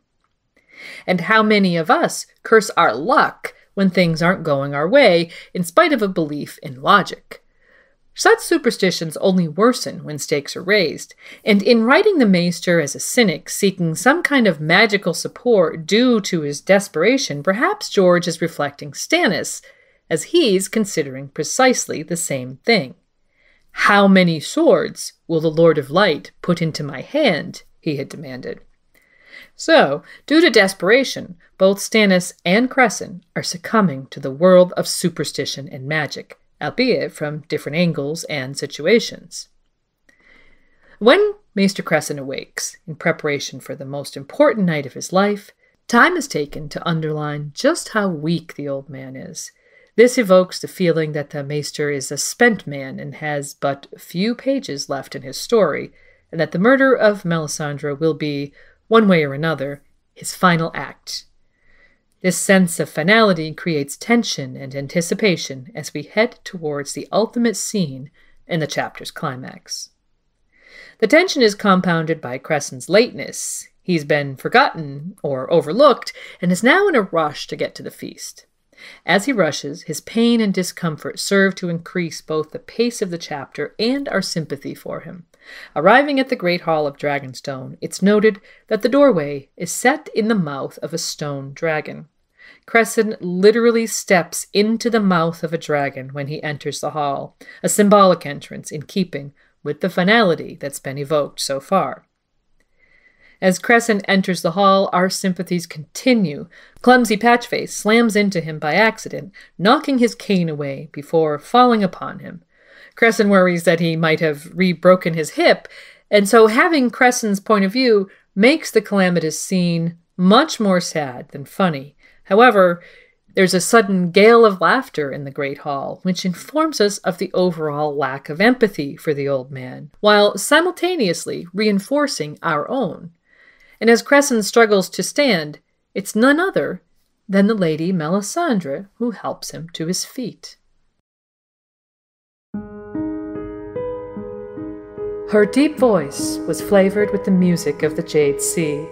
And how many of us curse our luck when things aren't going our way, in spite of a belief in logic? Such superstitions only worsen when stakes are raised, and in writing the Maester as a cynic seeking some kind of magical support due to his desperation, perhaps George is reflecting Stannis, as he's considering precisely the same thing. How many swords will the Lord of Light put into my hand? He had demanded. So, due to desperation, both Stannis and Cressen are succumbing to the world of superstition and magic, albeit from different angles and situations. When Maester Cressen awakes, in preparation for the most important night of his life, time is taken to underline just how weak the old man is. This evokes the feeling that the Maester is a spent man and has but few pages left in his story, and that the murder of Melisandre will be, one way or another, his final act. This sense of finality creates tension and anticipation as we head towards the ultimate scene in the chapter's climax. The tension is compounded by Cressen's lateness. He's been forgotten or overlooked and is now in a rush to get to the feast. As he rushes, his pain and discomfort serve to increase both the pace of the chapter and our sympathy for him. Arriving at the Great Hall of Dragonstone, it's noted that the doorway is set in the mouth of a stone dragon. Cressen literally steps into the mouth of a dragon when he enters the hall, a symbolic entrance in keeping with the finality that's been evoked so far. As Crescent enters the hall, our sympathies continue. Clumsy Patchface slams into him by accident, knocking his cane away before falling upon him. Crescent worries that he might have re-broken his hip, and so having Crescent's point of view makes the calamitous scene much more sad than funny. However, there's a sudden gale of laughter in the Great Hall, which informs us of the overall lack of empathy for the old man, while simultaneously reinforcing our own. And as Cressen struggles to stand, it's none other than the Lady Melisandre who helps him to his feet. Her deep voice was flavored with the music of the Jade Sea.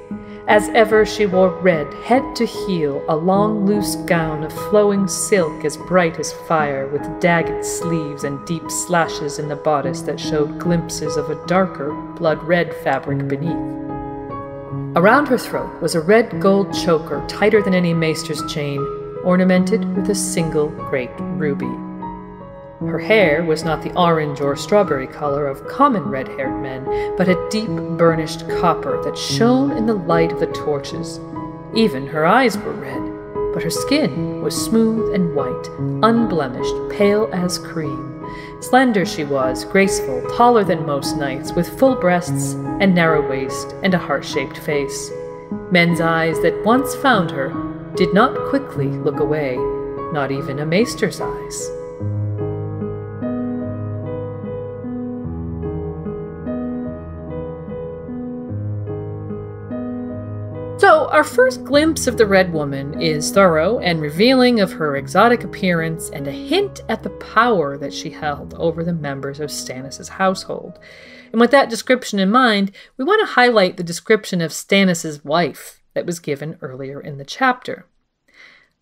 As ever she wore red, head to heel, a long loose gown of flowing silk as bright as fire, with dagged sleeves and deep slashes in the bodice that showed glimpses of a darker, blood-red fabric beneath. Around her throat was a red gold choker tighter than any maester's chain, ornamented with a single great ruby. Her hair was not the orange or strawberry color of common red-haired men, but a deep burnished copper that shone in the light of the torches. Even her eyes were red, but her skin was smooth and white, unblemished, pale as cream. Slender she was, graceful, taller than most knights, with full breasts and narrow waist and a heart-shaped face. Men's eyes that once found her did not quickly look away, not even a maester's eyes. So, our first glimpse of the Red Woman is thorough and revealing of her exotic appearance and a hint at the power that she held over the members of Stannis' household. And with that description in mind, we want to highlight the description of Stannis' wife that was given earlier in the chapter.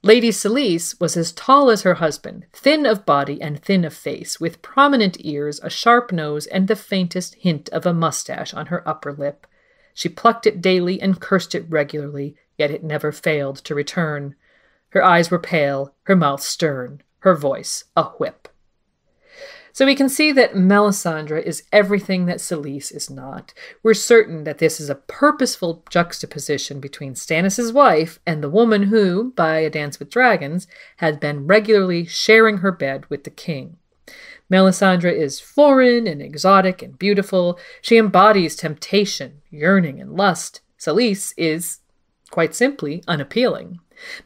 Lady Solis was as tall as her husband, thin of body and thin of face, with prominent ears, a sharp nose, and the faintest hint of a mustache on her upper lip. She plucked it daily and cursed it regularly, yet it never failed to return. Her eyes were pale, her mouth stern, her voice a whip. So we can see that Melisandre is everything that Solis is not. We're certain that this is a purposeful juxtaposition between Stannis' wife and the woman who, by a dance with dragons, had been regularly sharing her bed with the king. Melisandre is foreign and exotic and beautiful. She embodies temptation, yearning, and lust. Solis is, quite simply, unappealing.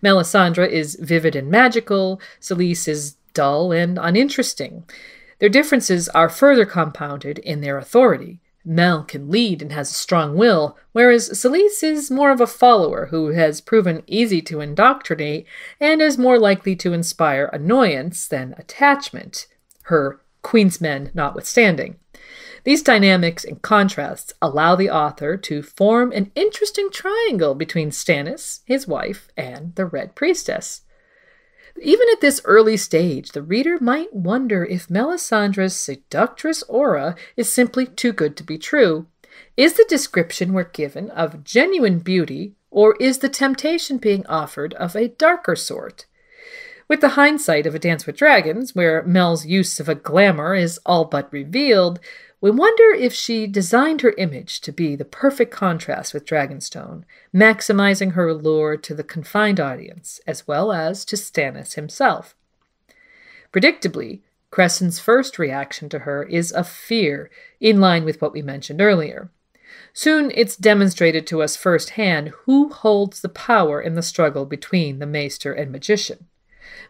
Melisandre is vivid and magical. Solis is dull and uninteresting. Their differences are further compounded in their authority. Mel can lead and has a strong will, whereas Solis is more of a follower who has proven easy to indoctrinate and is more likely to inspire annoyance than attachment, her queensmen notwithstanding. These dynamics and contrasts allow the author to form an interesting triangle between Stannis, his wife, and the Red Priestess. Even at this early stage, the reader might wonder if Melisandre's seductress aura is simply too good to be true. Is the description we're given of genuine beauty, or is the temptation being offered of a darker sort? With the hindsight of A Dance with Dragons, where Mel's use of a glamour is all but revealed, we wonder if she designed her image to be the perfect contrast with Dragonstone, maximizing her allure to the confined audience, as well as to Stannis himself. Predictably, Cressen's first reaction to her is of fear, in line with what we mentioned earlier. Soon it's demonstrated to us firsthand who holds the power in the struggle between the Maester and Magician.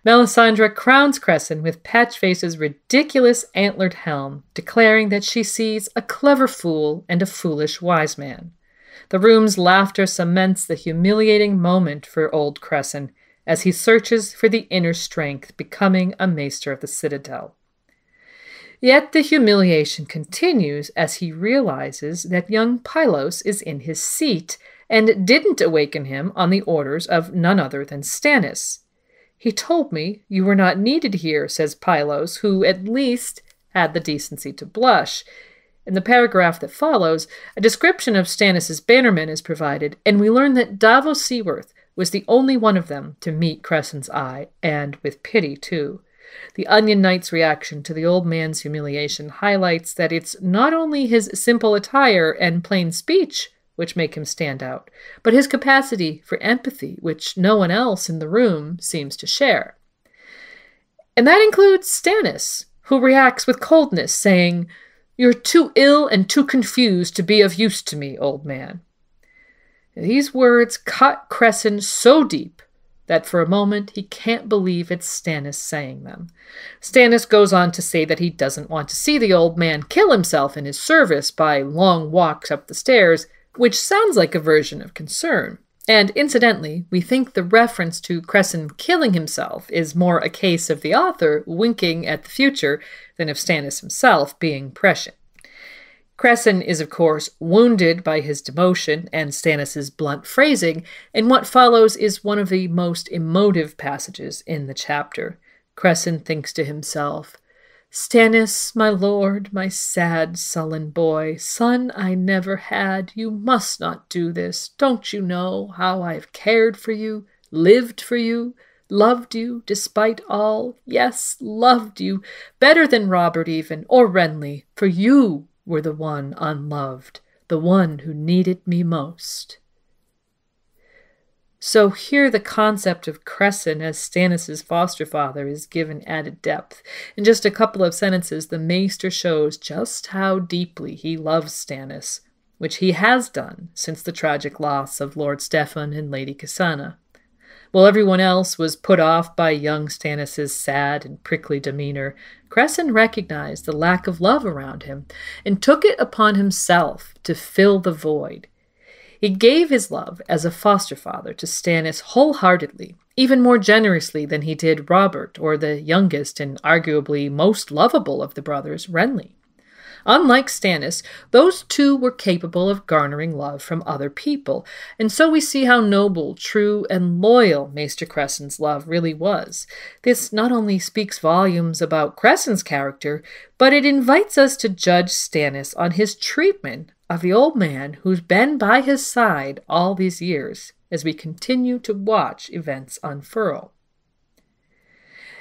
Melisandre crowns Cressen with Patchface's ridiculous antlered helm, declaring that she sees a clever fool and a foolish wise man. The room's laughter cements the humiliating moment for old Cressen as he searches for the inner strength becoming a Maester of the Citadel. Yet the humiliation continues as he realizes that young Pylos is in his seat and didn't awaken him on the orders of none other than Stannis. "He told me you were not needed here," says Pylos, who at least had the decency to blush. In the paragraph that follows, a description of Stannis' bannermen is provided, and we learn that Davos Seaworth was the only one of them to meet Crescent's eye, and with pity, too. The Onion Knight's reaction to the old man's humiliation highlights that it's not only his simple attire and plain speech which make him stand out, but his capacity for empathy, which no one else in the room seems to share. And that includes Stannis, who reacts with coldness, saying, "You're too ill and too confused to be of use to me, old man." These words cut Cressen so deep that for a moment he can't believe it's Stannis saying them. Stannis goes on to say that he doesn't want to see the old man kill himself in his service by long walks up the stairs, which sounds like a version of concern. And incidentally, we think the reference to Cressen killing himself is more a case of the author winking at the future than of Stannis himself being prescient. Cressen is, of course, wounded by his demotion and Stannis' blunt phrasing, and what follows is one of the most emotive passages in the chapter. Cressen thinks to himself, "Stannis, my lord, my sad, sullen boy, son I never had, you must not do this. Don't you know how I have cared for you, lived for you, loved you despite all? Yes, loved you, better than Robert even, or Renly, for you were the one unloved, the one who needed me most." So here the concept of Cressen as Stannis' foster father is given added depth. In just a couple of sentences, the Maester shows just how deeply he loves Stannis, which he has done since the tragic loss of Lord Steffan and Lady Cassana. While everyone else was put off by young Stannis' sad and prickly demeanor, Cressen recognized the lack of love around him and took it upon himself to fill the void. He gave his love as a foster father to Stannis wholeheartedly, even more generously than he did Robert or the youngest and arguably most lovable of the brothers, Renly. Unlike Stannis, those two were capable of garnering love from other people, and so we see how noble, true, and loyal Maester Cressen's love really was. This not only speaks volumes about Cressen's character, but it invites us to judge Stannis on his treatment of the old man who's been by his side all these years as we continue to watch events unfurl.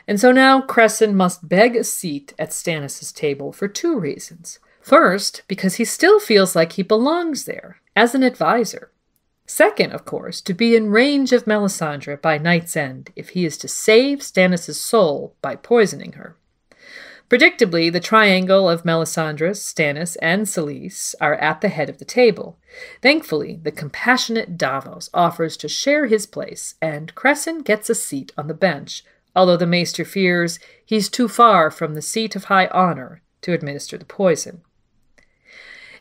And so now Cressen must beg a seat at Stannis' table for two reasons. First, because he still feels like he belongs there, as an advisor. Second, of course, to be in range of Melisandre by night's end if he is to save Stannis' soul by poisoning her. Predictably, the triangle of Melisandre, Stannis, and Solis are at the head of the table. Thankfully, the compassionate Davos offers to share his place, and Cressen gets a seat on the bench, although the Maester fears he's too far from the seat of high honor to administer the poison.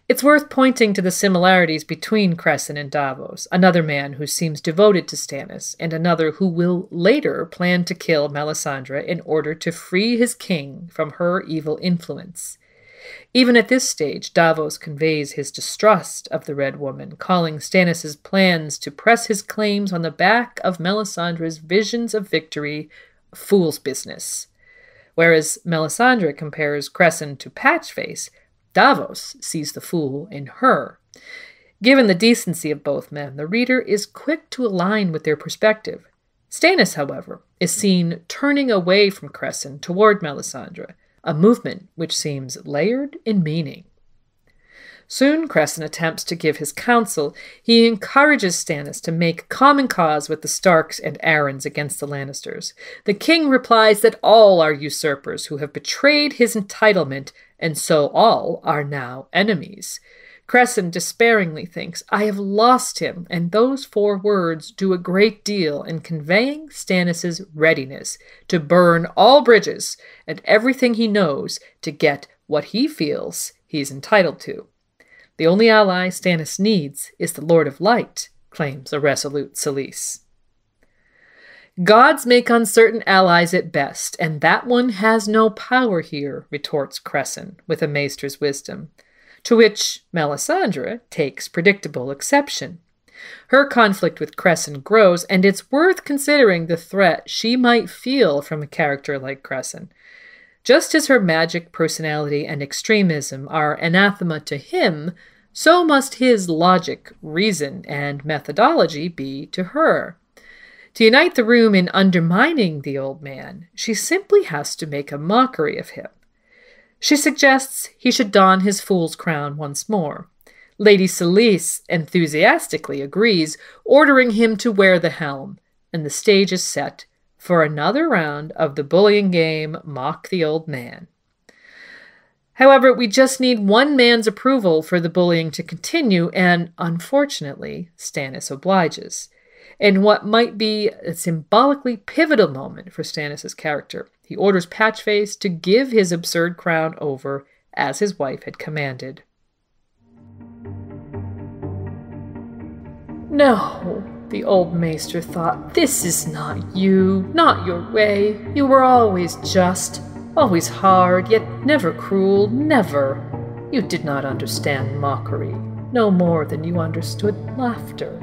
It's worth pointing to the similarities between Cressen and Davos, another man who seems devoted to Stannis, and another who will later plan to kill Melisandre in order to free his king from her evil influence. Even at this stage, Davos conveys his distrust of the Red Woman, calling Stannis' plans to press his claims on the back of Melisandre's visions of victory fool's business. Whereas Melisandre compares Cressen to Patchface, Davos sees the fool in her. Given the decency of both men, the reader is quick to align with their perspective. Stannis, however, is seen turning away from Cressen toward Melisandre, a movement which seems layered in meaning. Soon Cressen attempts to give his counsel. He encourages Stannis to make common cause with the Starks and Arryns against the Lannisters. The king replies that all are usurpers who have betrayed his entitlement, and so all are now enemies. Cressen despairingly thinks, "I have lost him," and those 4 words do a great deal in conveying Stannis' readiness to burn all bridges and everything he knows to get what he feels he's entitled to. The only ally Stannis needs is the Lord of Light, claims a resolute Solis. "Gods make uncertain allies at best, and that one has no power here," retorts Cressen with a maester's wisdom, to which Melisandre takes predictable exception. Her conflict with Cressen grows, and it's worth considering the threat she might feel from a character like Cressen. Just as her magic, personality, and extremism are anathema to him, so must his logic, reason, and methodology be to her. To unite the room in undermining the old man, she simply has to make a mockery of him. She suggests he should don his fool's crown once more. Lady Solis enthusiastically agrees, ordering him to wear the helm, and the stage is set for another round of the bullying game Mock the Old Man. However, we just need one man's approval for the bullying to continue, and unfortunately, Stannis obliges. In what might be a symbolically pivotal moment for Stannis' character, he orders Patchface to give his absurd crown over as his wife had commanded. No, the old Maester thought, this is not you, not your way. You were always just, always hard, yet never cruel, never. You did not understand mockery, no more than you understood laughter.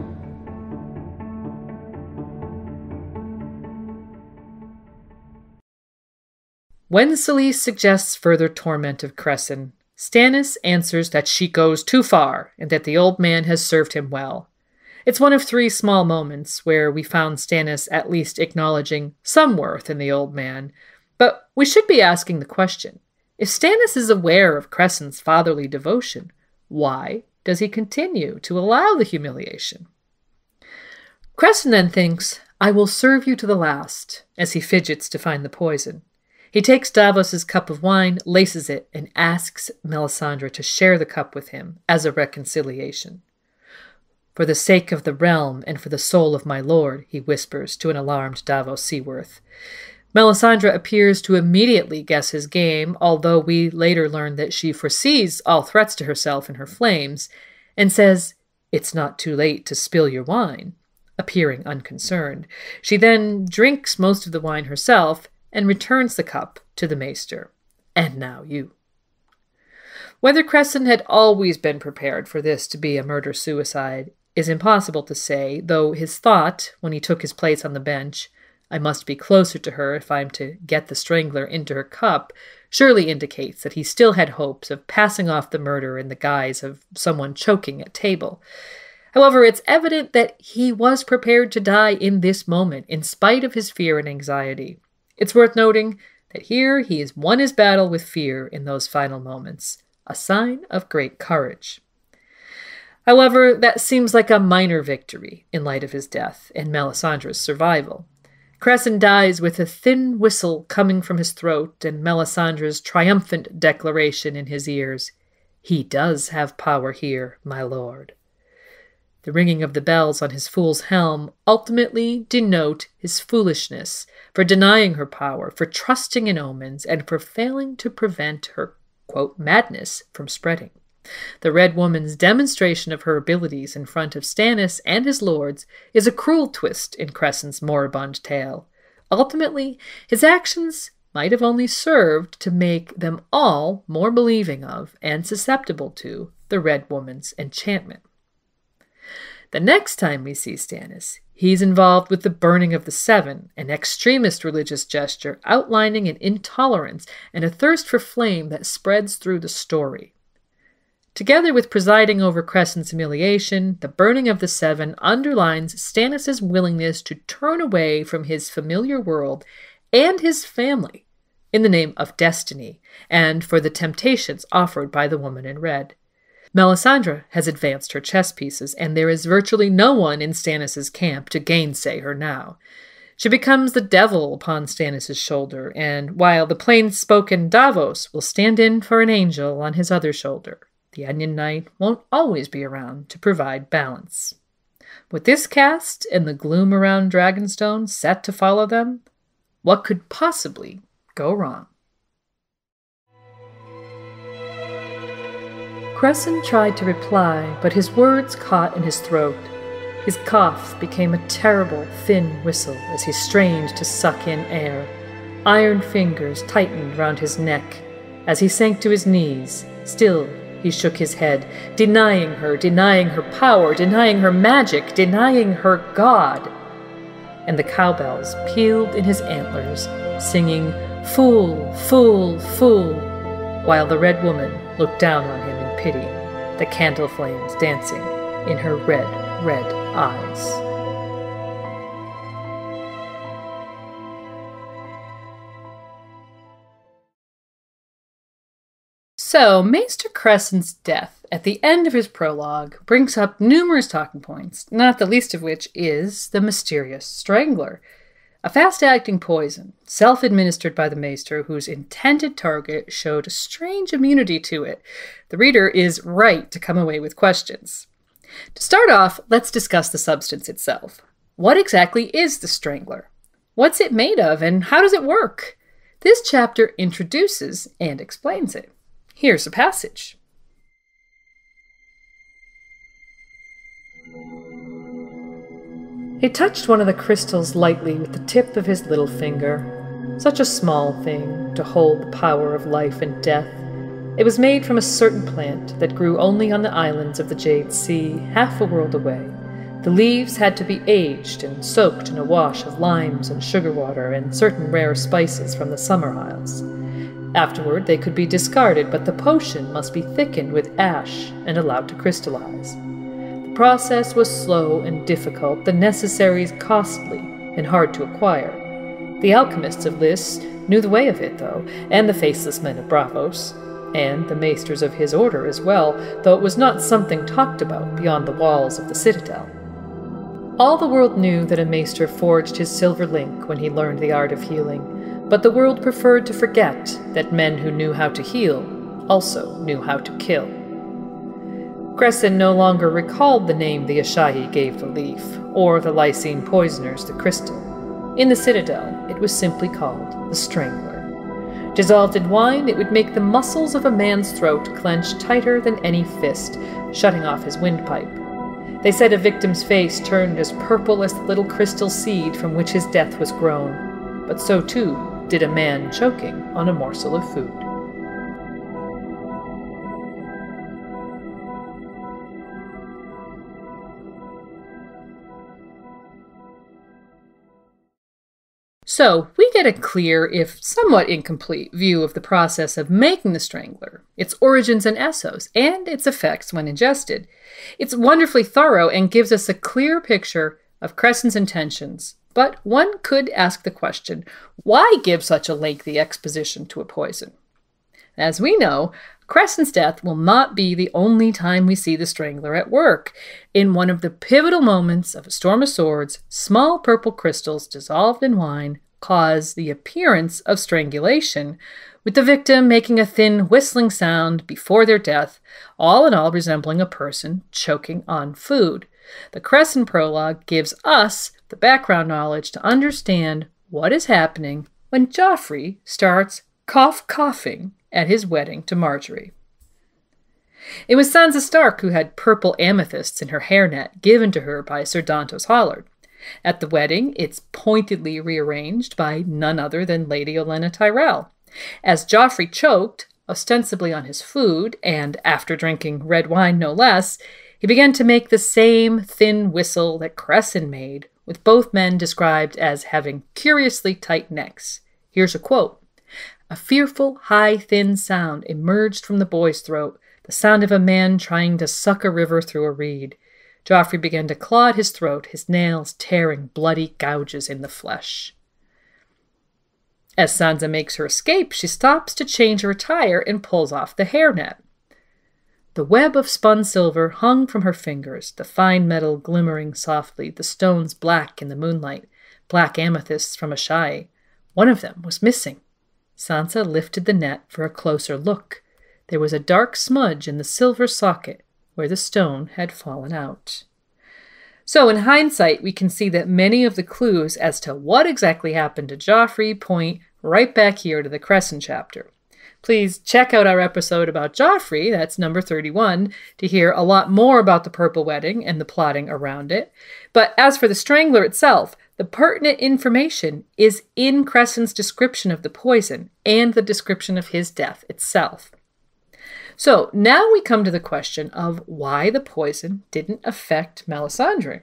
When Solis suggests further torment of Cressen, Stannis answers that she goes too far and that the old man has served him well. It's one of 3 small moments where we found Stannis at least acknowledging some worth in the old man, but we should be asking the question, if Stannis is aware of Cressen's fatherly devotion, why does he continue to allow the humiliation? Cressen then thinks, I will serve you to the last, as he fidgets to find the poison. He takes Davos's cup of wine, laces it, and asks Melisandre to share the cup with him as a reconciliation. For the sake of the realm and for the soul of my lord, he whispers to an alarmed Davos Seaworth. Melisandre appears to immediately guess his game, although we later learn that she foresees all threats to herself and her flames, and says, it's not too late to spill your wine, appearing unconcerned. She then drinks most of the wine herself and returns the cup to the Maester. And now you. Whether Cressen had always been prepared for this to be a murder-suicide is impossible to say, though his thought, when he took his place on the bench, I must be closer to her if I'm to get the Strangler into her cup, surely indicates that he still had hopes of passing off the murder in the guise of someone choking at table. However, it's evident that he was prepared to die in this moment, in spite of his fear and anxiety. It's worth noting that here he has won his battle with fear in those final moments, a sign of great courage. However, that seems like a minor victory in light of his death and Melisandre's survival. Cressen dies with a thin whistle coming from his throat and Melisandre's triumphant declaration in his ears, "He does have power here, my lord." The ringing of the bells on his fool's helm ultimately denote his foolishness for denying her power, for trusting in omens, and for failing to prevent her, quote, madness from spreading. The Red Woman's demonstration of her abilities in front of Stannis and his lords is a cruel twist in Cressen's moribund tale. Ultimately, his actions might have only served to make them all more believing of and susceptible to the Red Woman's enchantment. The next time we see Stannis, he's involved with the burning of the Seven, an extremist religious gesture outlining an intolerance and a thirst for flame that spreads through the story. Together with presiding over Crescent's humiliation, the burning of the Seven underlines Stannis' willingness to turn away from his familiar world and his family in the name of destiny and for the temptations offered by the woman in red. Melisandre has advanced her chess pieces, and there is virtually no one in Stannis' camp to gainsay her now. She becomes the devil upon Stannis' shoulder, and while the plain-spoken Davos will stand in for an angel on his other shoulder, the Onion Knight won't always be around to provide balance. With this cast and the gloom around Dragonstone set to follow them, what could possibly go wrong? Cressen tried to reply, but his words caught in his throat. His cough became a terrible, thin whistle as he strained to suck in air. Iron fingers tightened round his neck as he sank to his knees, still He shook his head, denying her power, denying her magic, denying her God. And the cowbells pealed in his antlers, singing, "Fool, fool, fool," while the red woman looked down on him in pity, the candle flames dancing in her red, red eyes. So, Maester Crescent's death at the end of his prologue brings up numerous talking points, not the least of which is the mysterious Strangler, a fast-acting poison, self-administered by the Maester, whose intended target showed a strange immunity to it. The reader is right to come away with questions. To start off, let's discuss the substance itself. What exactly is the Strangler? What's it made of, and how does it work? This chapter introduces and explains it. Here's a passage. He touched one of the crystals lightly with the tip of his little finger. Such a small thing to hold the power of life and death. It was made from a certain plant that grew only on the islands of the Jade Sea, half a world away. The leaves had to be aged and soaked in a wash of limes and sugar water and certain rare spices from the Summer Isles. Afterward, they could be discarded, but the potion must be thickened with ash and allowed to crystallize. The process was slow and difficult, the necessaries costly and hard to acquire. The alchemists of Lys knew the way of it, though, and the faceless men of Braavos, and the maesters of his order as well, though it was not something talked about beyond the walls of the citadel. All the world knew that a maester forged his silver link when he learned the art of healing, but the world preferred to forget that men who knew how to heal also knew how to kill. Cressen no longer recalled the name the Ashahi gave the leaf, or the Lysine poisoners the crystal. In the citadel, it was simply called the Strangler. Dissolved in wine, it would make the muscles of a man's throat clench tighter than any fist, shutting off his windpipe. They said a victim's face turned as purple as the little crystal seed from which his death was grown, but so too did a man choking on a morsel of food. So, we get a clear, if somewhat incomplete, view of the process of making the Strangler, its origins and essos, and its effects when ingested. It's wonderfully thorough and gives us a clear picture of Crescent's intentions. But one could ask the question, why give such a lengthy exposition to a poison? As we know, Crescent's death will not be the only time we see the Strangler at work. In one of the pivotal moments of A Storm of Swords, small purple crystals dissolved in wine cause the appearance of strangulation, with the victim making a thin whistling sound before their death, all in all resembling a person choking on food. The Cressen prologue gives us the background knowledge to understand what is happening when Joffrey starts coughing at his wedding to Marjorie. It was Sansa Stark who had purple amethysts in her hairnet given to her by Sir Dantos Hollard. At the wedding, it's pointedly rearranged by none other than Lady Olenna Tyrell. As Joffrey choked, ostensibly on his food, and after drinking red wine no less, he began to make the same thin whistle that Cressen made, with both men described as having curiously tight necks. Here's a quote. "A fearful, high, thin sound emerged from the boy's throat, the sound of a man trying to suck a river through a reed. Joffrey began to claw at his throat, his nails tearing bloody gouges in the flesh." As Sansa makes her escape, she stops to change her attire and pulls off the hairnet. The web of spun silver hung from her fingers, the fine metal glimmering softly, the stones black in the moonlight, black amethysts from Ashahi. One of them was missing. Sansa lifted the net for a closer look. There was a dark smudge in the silver socket where the stone had fallen out. So in hindsight, we can see that many of the clues as to what exactly happened to Joffrey point right back here to the Crescent chapter. Please check out our episode about Joffrey, that's number 31, to hear a lot more about the Purple Wedding and the plotting around it. But as for the Strangler itself, the pertinent information is in Crescent's description of the poison and the description of his death itself. So now we come to the question of why the poison didn't affect Melisandre.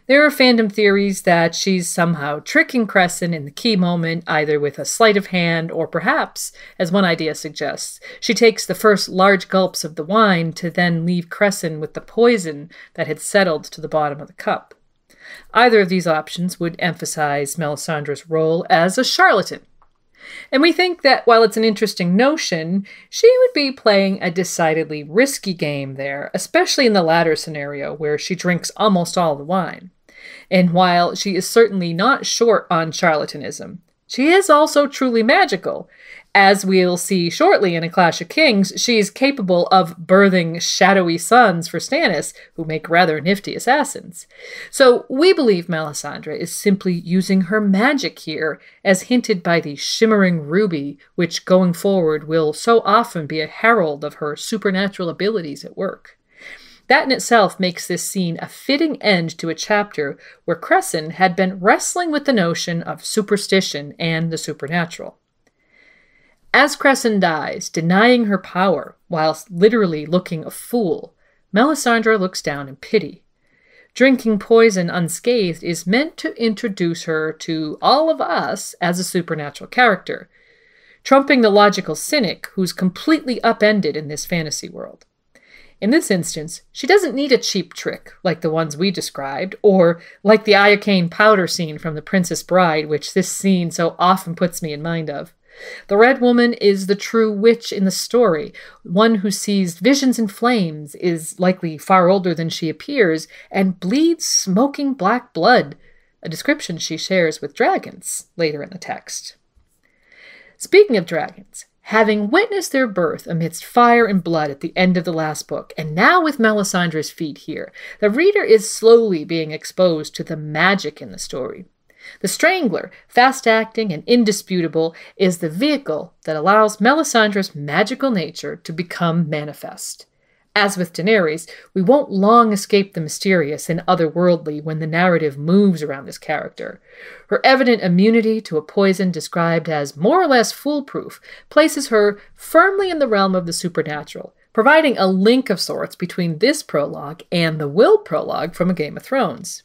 There are fandom theories that she's somehow tricking Cressen in the key moment, either with a sleight of hand or perhaps, as one idea suggests, she takes the first large gulps of the wine to then leave Cressen with the poison that had settled to the bottom of the cup. Either of these options would emphasize Melisandre's role as a charlatan. And we think that while it's an interesting notion, she would be playing a decidedly risky game there, especially in the latter scenario where she drinks almost all the wine. And while she is certainly not short on charlatanism, she is also truly magical. As we'll see shortly in A Clash of Kings, she is capable of birthing shadowy sons for Stannis, who make rather nifty assassins. So we believe Melisandre is simply using her magic here, as hinted by the shimmering ruby, which going forward will so often be a herald of her supernatural abilities at work. That in itself makes this scene a fitting end to a chapter where Cressen had been wrestling with the notion of superstition and the supernatural. As Cressen dies, denying her power, whilst literally looking a fool, Melisandre looks down in pity. Drinking poison unscathed is meant to introduce her to all of us as a supernatural character, trumping the logical cynic who's completely upended in this fantasy world. In this instance, she doesn't need a cheap trick like the ones we described, or like the iocane powder scene from The Princess Bride, which this scene so often puts me in mind of. The Red Woman is the true witch in the story, one who sees visions and flames, is likely far older than she appears, and bleeds smoking black blood, a description she shares with dragons later in the text. Speaking of dragons, having witnessed their birth amidst fire and blood at the end of the last book, and now with Melisandre's feet here, the reader is slowly being exposed to the magic in the story. The Strangler, fast-acting and indisputable, is the vehicle that allows Melisandre's magical nature to become manifest. As with Daenerys, we won't long escape the mysterious and otherworldly when the narrative moves around this character. Her evident immunity to a poison described as more or less foolproof places her firmly in the realm of the supernatural, providing a link of sorts between this prologue and the Will prologue from A Game of Thrones.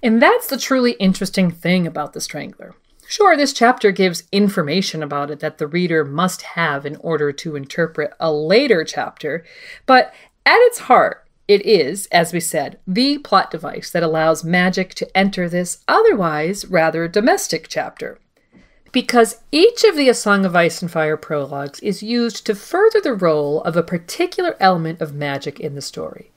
And that's the truly interesting thing about the Strangler. Sure, this chapter gives information about it that the reader must have in order to interpret a later chapter, but at its heart, it is, as we said, the plot device that allows magic to enter this otherwise rather domestic chapter. Because each of the A Song of Ice and Fire prologues is used to further the role of a particular element of magic in the story.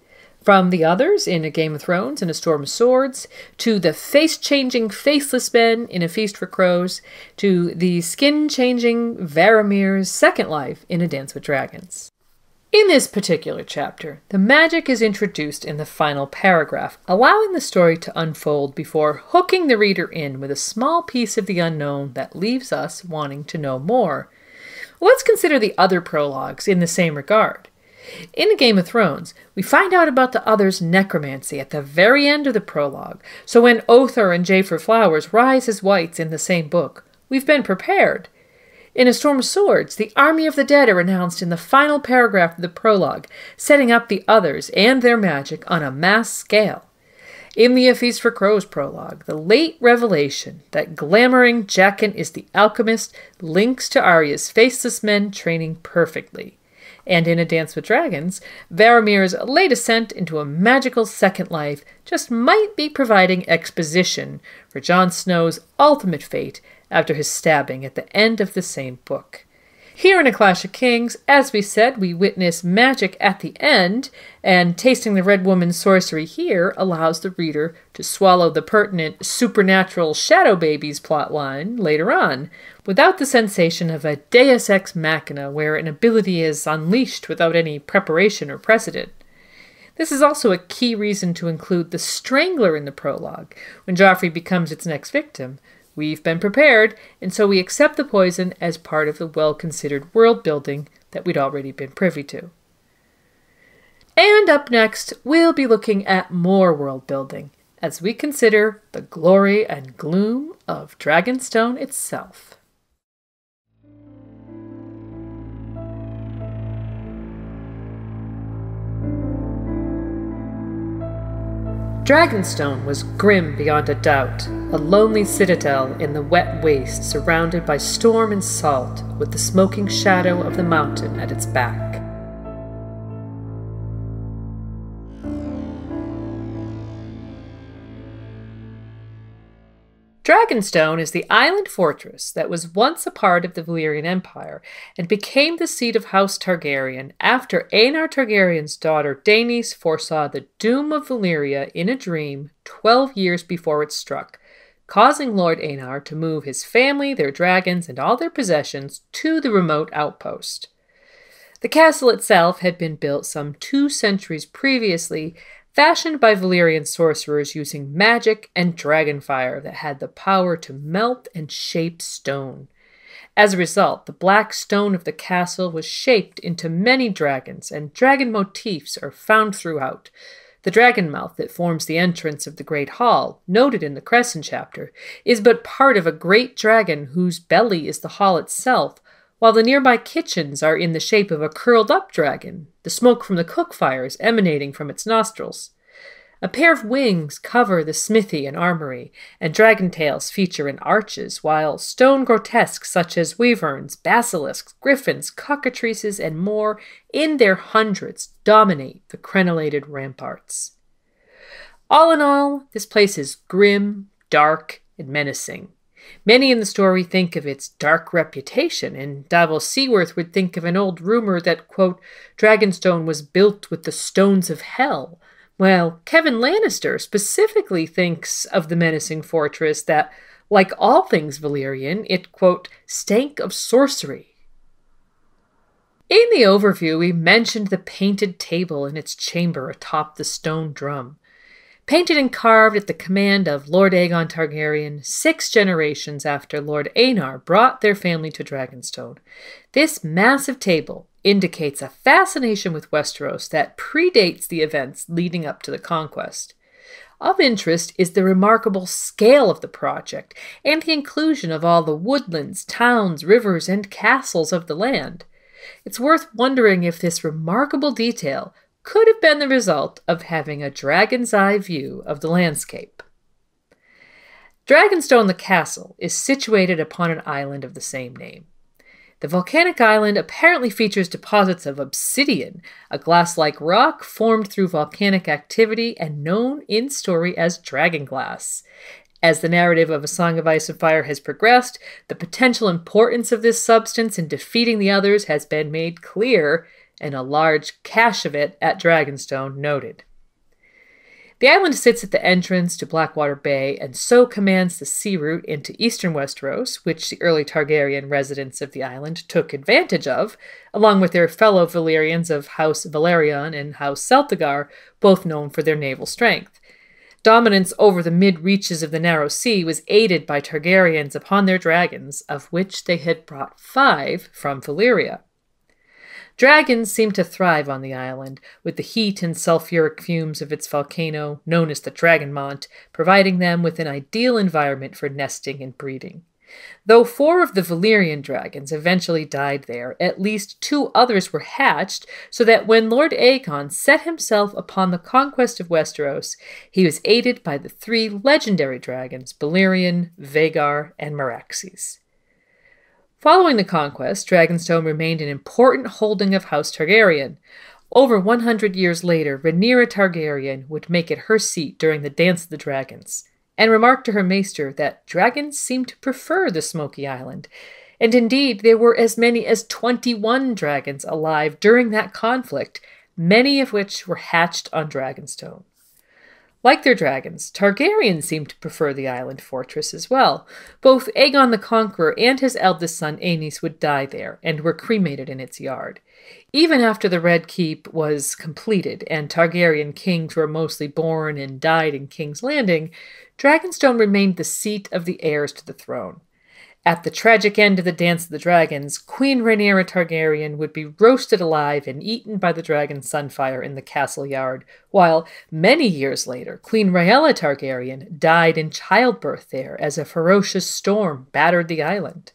From the others in A Game of Thrones and A Storm of Swords, to the face-changing faceless men in A Feast for Crows, to the skin-changing Varamir's second life in A Dance with Dragons. In this particular chapter, the magic is introduced in the final paragraph, allowing the story to unfold before hooking the reader in with a small piece of the unknown that leaves us wanting to know more. Let's consider the other prologues in the same regard. In A Game of Thrones, we find out about the other's necromancy at the very end of the prologue, so when Othar and Jafer Flowers rise as whites in the same book, we've been prepared. In A Storm of Swords, the army of the dead are announced in the final paragraph of the prologue, setting up the others and their magic on a mass scale. In the A Feast for Crows prologue, the late revelation that glamoring Jaqen is the alchemist links to Arya's faceless men training perfectly. And in A Dance with Dragons, Varamir's late ascent into a magical second life just might be providing exposition for Jon Snow's ultimate fate after his stabbing at the end of the same book. Here in A Clash of Kings, as we said, we witness magic at the end, and tasting the Red Woman's sorcery here allows the reader to swallow the pertinent supernatural Shadow Babies plotline later on, without the sensation of a deus ex machina where an ability is unleashed without any preparation or precedent. This is also a key reason to include the Strangler in the prologue, when Joffrey becomes its next victim. We've been prepared, and so we accept the poison as part of the well-considered world building that we'd already been privy to. And up next, we'll be looking at more world building as we consider the glory and gloom of Dragonstone itself. Dragonstone was grim beyond a doubt, a lonely citadel in the wet waste surrounded by storm and salt, with the smoking shadow of the mountain at its back. Dragonstone is the island fortress that was once a part of the Valyrian Empire and became the seat of House Targaryen after Aenar Targaryen's daughter Daenys foresaw the doom of Valyria in a dream 12 years before it struck, causing Lord Aenar to move his family, their dragons, and all their possessions to the remote outpost. The castle itself had been built some 2 centuries previously, fashioned by Valyrian sorcerers using magic and dragonfire that had the power to melt and shape stone. As a result, the black stone of the castle was shaped into many dragons, and dragon motifs are found throughout. The dragon mouth that forms the entrance of the Great Hall, noted in the Crescent chapter, is but part of a great dragon whose belly is the hall itself, while the nearby kitchens are in the shape of a curled-up dragon, the smoke from the cook fires emanating from its nostrils. A pair of wings cover the smithy and armory, and dragon tails feature in arches, while stone grotesques such as wyverns, basilisks, griffins, cockatrices, and more, in their hundreds, dominate the crenellated ramparts. All in all, this place is grim, dark, and menacing. Many in the story think of its dark reputation, and Davos Seaworth would think of an old rumor that, quote, Dragonstone was built with the stones of hell, while Kevin Lannister specifically thinks of the menacing fortress that, like all things Valyrian, it, quote, stank of sorcery. In the overview, we mentioned the painted table in its chamber atop the stone drum. Painted and carved at the command of Lord Aegon Targaryen 6 generations after Lord Aenar brought their family to Dragonstone, this massive table indicates a fascination with Westeros that predates the events leading up to the conquest. Of interest is the remarkable scale of the project and the inclusion of all the woodlands, towns, rivers, and castles of the land. It's worth wondering if this remarkable detail could have been the result of having a dragon's eye view of the landscape. Dragonstone the castle is situated upon an island of the same name. The volcanic island apparently features deposits of obsidian, a glass-like rock formed through volcanic activity and known in story as dragonglass. As the narrative of A Song of Ice and Fire has progressed, the potential importance of this substance in defeating the others has been made clear, and a large cache of it at Dragonstone noted. The island sits at the entrance to Blackwater Bay and so commands the sea route into eastern Westeros, which the early Targaryen residents of the island took advantage of, along with their fellow Valyrians of House Velaryon and House Celtigar, both known for their naval strength. Dominance over the mid-reaches of the narrow sea was aided by Targaryens upon their dragons, of which they had brought 5 from Valyria. Dragons seem to thrive on the island, with the heat and sulfuric fumes of its volcano, known as the Dragonmont, providing them with an ideal environment for nesting and breeding. Though 4 of the Valyrian dragons eventually died there, at least 2 others were hatched, so that when Lord Aegon set himself upon the conquest of Westeros, he was aided by the 3 legendary dragons, Balerion, Vhagar, and Meraxes. Following the conquest, Dragonstone remained an important holding of House Targaryen. Over 100 years later, Rhaenyra Targaryen would make it her seat during the Dance of the Dragons, and remarked to her Maester that dragons seemed to prefer the Smoky Island, and indeed there were as many as 21 dragons alive during that conflict, many of which were hatched on Dragonstone. Like their dragons, Targaryens seemed to prefer the island fortress as well. Both Aegon the Conqueror and his eldest son Aenys would die there and were cremated in its yard. Even after the Red Keep was completed and Targaryen kings were mostly born and died in King's Landing, Dragonstone remained the seat of the heirs to the throne. At the tragic end of the Dance of the Dragons, Queen Rhaenyra Targaryen would be roasted alive and eaten by the dragon Sunfire in the castle yard, while many years later, Queen Rhaella Targaryen died in childbirth there as a ferocious storm battered the island.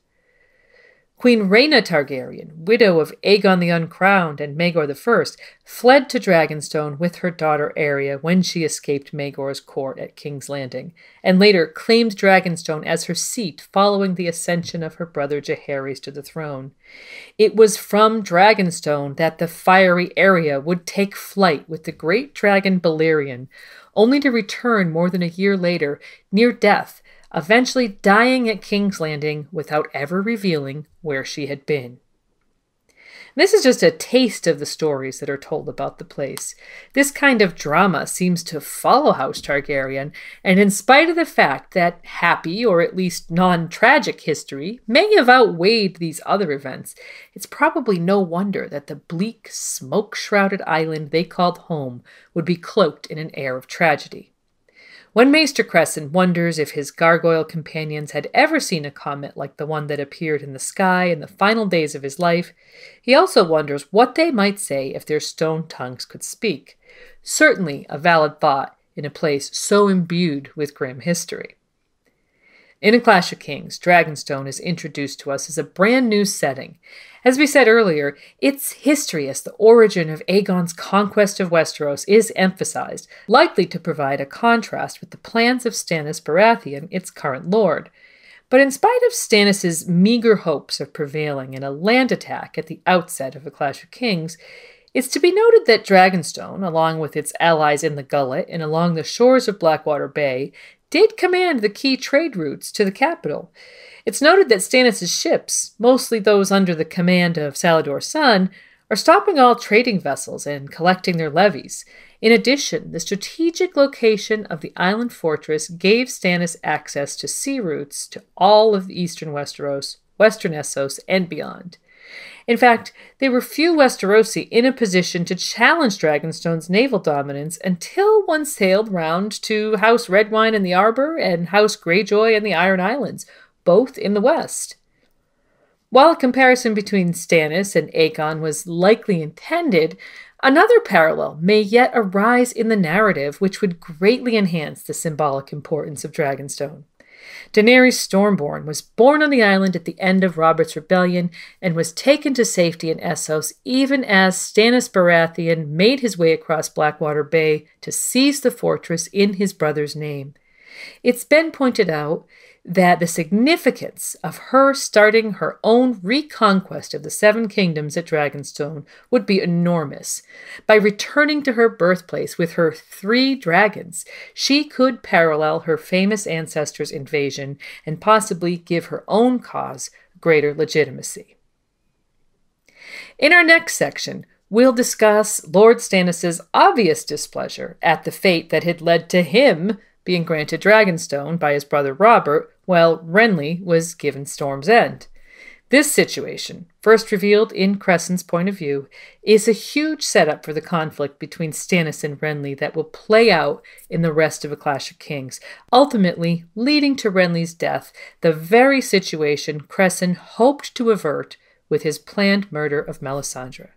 Queen Rhaena Targaryen, widow of Aegon the Uncrowned and Maegor I, fled to Dragonstone with her daughter Arya when she escaped Maegor's court at King's Landing, and later claimed Dragonstone as her seat following the ascension of her brother Jaehaerys to the throne. It was from Dragonstone that the fiery Arya would take flight with the great dragon Balerion, only to return more than a year later, near death, eventually dying at King's Landing without ever revealing where she had been. This is just a taste of the stories that are told about the place. This kind of drama seems to follow House Targaryen, and in spite of the fact that happy, or at least non-tragic history may have outweighed these other events, it's probably no wonder that the bleak, smoke-shrouded island they called home would be cloaked in an air of tragedy. When Maester Cressen wonders if his gargoyle companions had ever seen a comet like the one that appeared in the sky in the final days of his life, he also wonders what they might say if their stone tongues could speak. Certainly a valid thought in a place so imbued with grim history. In A Clash of Kings, Dragonstone is introduced to us as a brand new setting. As we said earlier, its history as the origin of Aegon's conquest of Westeros is emphasized, likely to provide a contrast with the plans of Stannis Baratheon, its current lord. But in spite of Stannis' meager hopes of prevailing in a land attack at the outset of A Clash of Kings, it's to be noted that Dragonstone, along with its allies in the Gullet and along the shores of Blackwater Bay, did command the key trade routes to the capital. It's noted that Stannis' ships, mostly those under the command of Salador's son, are stopping all trading vessels and collecting their levies. In addition, the strategic location of the island fortress gave Stannis access to sea routes to all of eastern Westeros, western Essos, and beyond. In fact, there were few Westerosi in a position to challenge Dragonstone's naval dominance until one sailed round to House Redwyne in the Arbor and House Greyjoy in the Iron Islands, both in the west. While a comparison between Stannis and Aegon was likely intended, another parallel may yet arise in the narrative which would greatly enhance the symbolic importance of Dragonstone. Daenerys Stormborn was born on the island at the end of Robert's Rebellion and was taken to safety in Essos even as Stannis Baratheon made his way across Blackwater Bay to seize the fortress in his brother's name. It's been pointed out that the significance of her starting her own reconquest of the Seven Kingdoms at Dragonstone would be enormous. By returning to her birthplace with her 3 dragons, she could parallel her famous ancestors' invasion and possibly give her own cause greater legitimacy. In our next section, we'll discuss Lord Stannis' obvious displeasure at the fate that had led to him being granted Dragonstone by his brother Robert, while Renly was given Storm's End. This situation, first revealed in Crescent's point of view, is a huge setup for the conflict between Stannis and Renly that will play out in the rest of A Clash of Kings, ultimately leading to Renly's death, the very situation Cressen hoped to avert with his planned murder of Melisandre.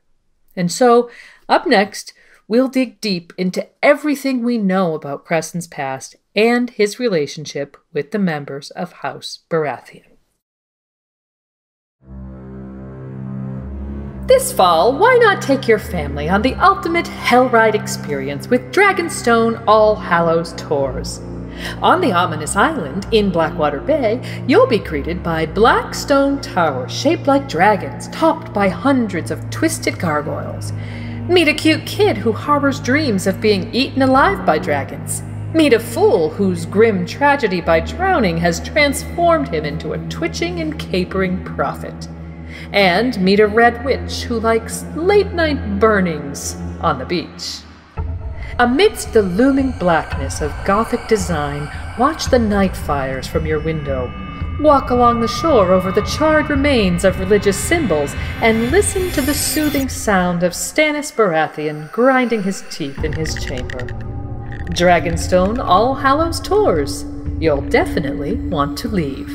And so, up next, we'll dig deep into everything we know about Crescent's past and his relationship with the members of House Baratheon. This fall, why not take your family on the ultimate hell ride experience with Dragonstone All Hallows tours? On the ominous island in Blackwater Bay, you'll be greeted by black stone towers shaped like dragons, topped by hundreds of twisted gargoyles. Meet a cute kid who harbors dreams of being eaten alive by dragons. Meet a fool whose grim tragedy by drowning has transformed him into a twitching and capering prophet. And meet a red witch who likes late-night burnings on the beach. Amidst the looming blackness of Gothic design, watch the night fires from your window. Walk along the shore over the charred remains of religious symbols and listen to the soothing sound of Stannis Baratheon grinding his teeth in his chamber. Dragonstone All Hallows tours. You'll definitely want to leave.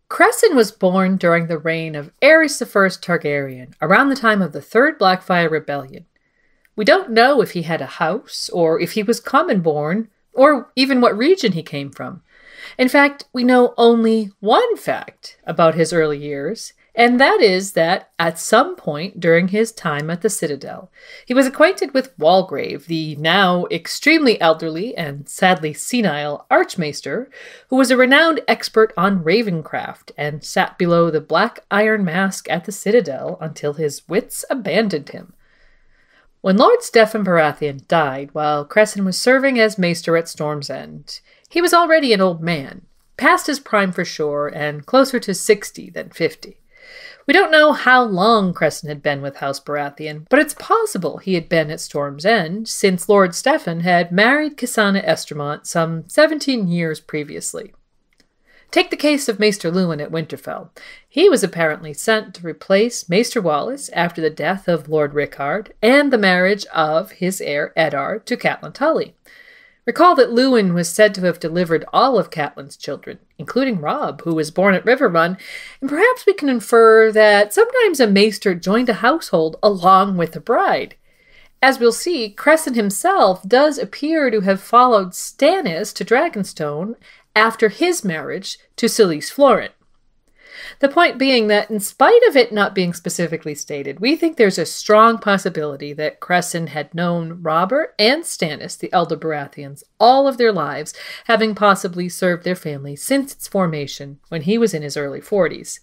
Cressen was born during the reign of Aerys I Targaryen, around the time of the Third Blackfire Rebellion. We don't know if he had a house, or if he was common-born, or even what region he came from. In fact, we know only one fact about his early years, and that is that at some point during his time at the Citadel, he was acquainted with Walgrave, the now extremely elderly and sadly senile Archmaester, who was a renowned expert on ravenscraft and sat below the black iron mask at the Citadel until his wits abandoned him. When Lord Stannis Baratheon died while Cressen was serving as Maester at Storm's End, he was already an old man, past his prime for sure, and closer to 60 than 50. We don't know how long Cressen had been with House Baratheon, but it's possible he had been at Storm's End since Lord Steffan had married Kysana Estermont some 17 years previously. Take the case of Maester Luwin at Winterfell. He was apparently sent to replace Maester Wallace after the death of Lord Rickard and the marriage of his heir Eddard to Catelyn Tully. Recall that Luwin was said to have delivered all of Catelyn's children, including Robb, who was born at Riverrun, and perhaps we can infer that sometimes a maester joined a household along with a bride. As we'll see, Cressen himself does appear to have followed Stannis to Dragonstone after his marriage to Solis Florent. The point being that in spite of it not being specifically stated, we think there's a strong possibility that Cressen had known Robert and Stannis, the elder Baratheons, all of their lives, having possibly served their family since its formation when he was in his early 40s.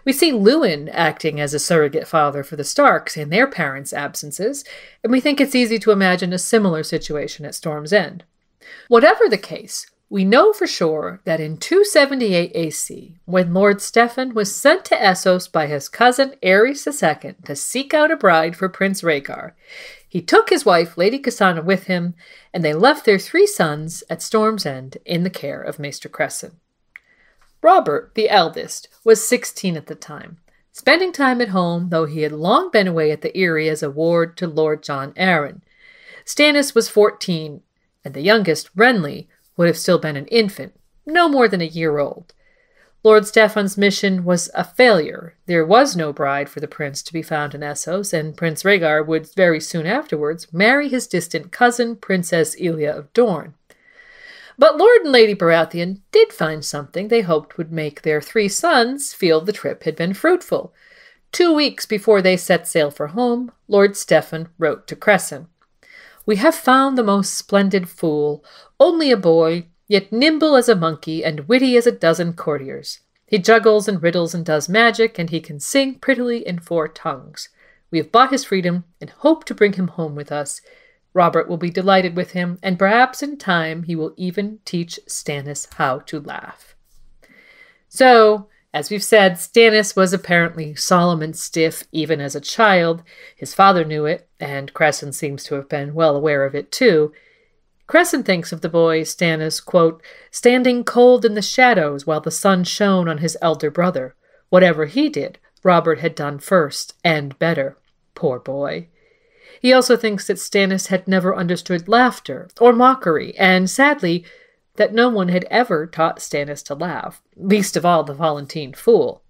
We see Luwin acting as a surrogate father for the Starks in their parents' absences, and we think it's easy to imagine a similar situation at Storm's End. Whatever the case, we know for sure that in 278 AC, when Lord Steffan was sent to Essos by his cousin Aerys II to seek out a bride for Prince Rhaegar, he took his wife Lady Kysana with him, and they left their 3 sons at Storm's End in the care of Maester Cressen. Robert, the eldest, was 16 at the time, spending time at home, though he had long been away at the Eyrie as a ward to Lord Jon Arryn. Stannis was 14, and the youngest, Renly, would have still been an infant, no more than a year old. Lord Steffan's mission was a failure. There was no bride for the prince to be found in Essos, and Prince Rhaegar would very soon afterwards marry his distant cousin, Princess Elia of Dorne. But Lord and Lady Baratheon did find something they hoped would make their 3 sons feel the trip had been fruitful. 2 weeks before they set sail for home, Lord Steffan wrote to Cressen, "We have found the most splendid fool, only a boy, yet nimble as a monkey and witty as a dozen courtiers. He juggles and riddles and does magic, and he can sing prettily in 4 tongues. We have bought his freedom and hope to bring him home with us. Robert will be delighted with him, and perhaps in time he will even teach Stannis how to laugh." So, as we've said, Stannis was apparently solemn and stiff even as a child. His father knew it, and Cressen seems to have been well aware of it too. Cressen thinks of the boy Stannis, quote, "standing cold in the shadows while the sun shone on his elder brother. Whatever he did, Robert had done first, and better. Poor boy." He also thinks that Stannis had never understood laughter or mockery, and sadly, that no one had ever taught Stannis to laugh, least of all the Volantene fool.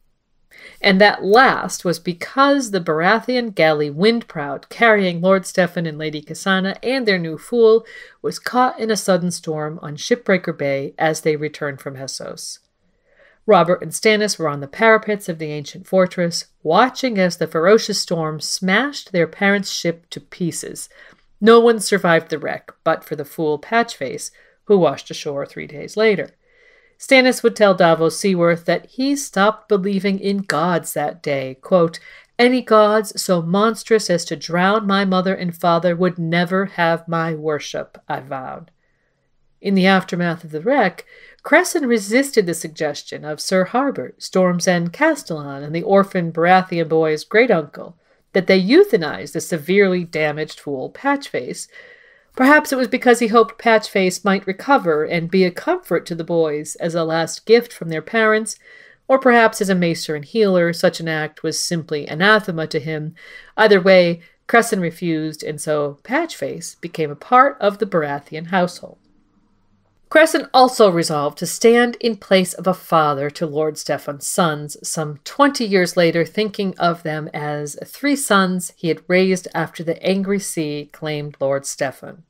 And that last was because the Baratheon galley Windproud, carrying Lord Steffan and Lady Kysana and their new fool, was caught in a sudden storm on Shipbreaker Bay as they returned from Essos. Robert and Stannis were on the parapets of the ancient fortress, watching as the ferocious storm smashed their parents' ship to pieces. No one survived the wreck, but for the fool Patchface, who washed ashore 3 days later. Stannis would tell Davos Seaworth that he stopped believing in gods that day. Quote, "Any gods so monstrous as to drown my mother and father would never have my worship, I vowed." In the aftermath of the wreck, Cressen resisted the suggestion of Sir Harbert, Storm's End Castellan, and the orphan Baratheon boy's great-uncle that they euthanize the severely damaged fool Patchface. Perhaps it was because he hoped Patchface might recover and be a comfort to the boys as a last gift from their parents, or perhaps as a maester and healer, such an act was simply anathema to him. Either way, Cressen refused, and so Patchface became a part of the Baratheon household. Cressen also resolved to stand in place of a father to Lord Steffan's sons, some 20 years later, thinking of them as 3 sons he had raised after the angry sea claimed Lord Steffan.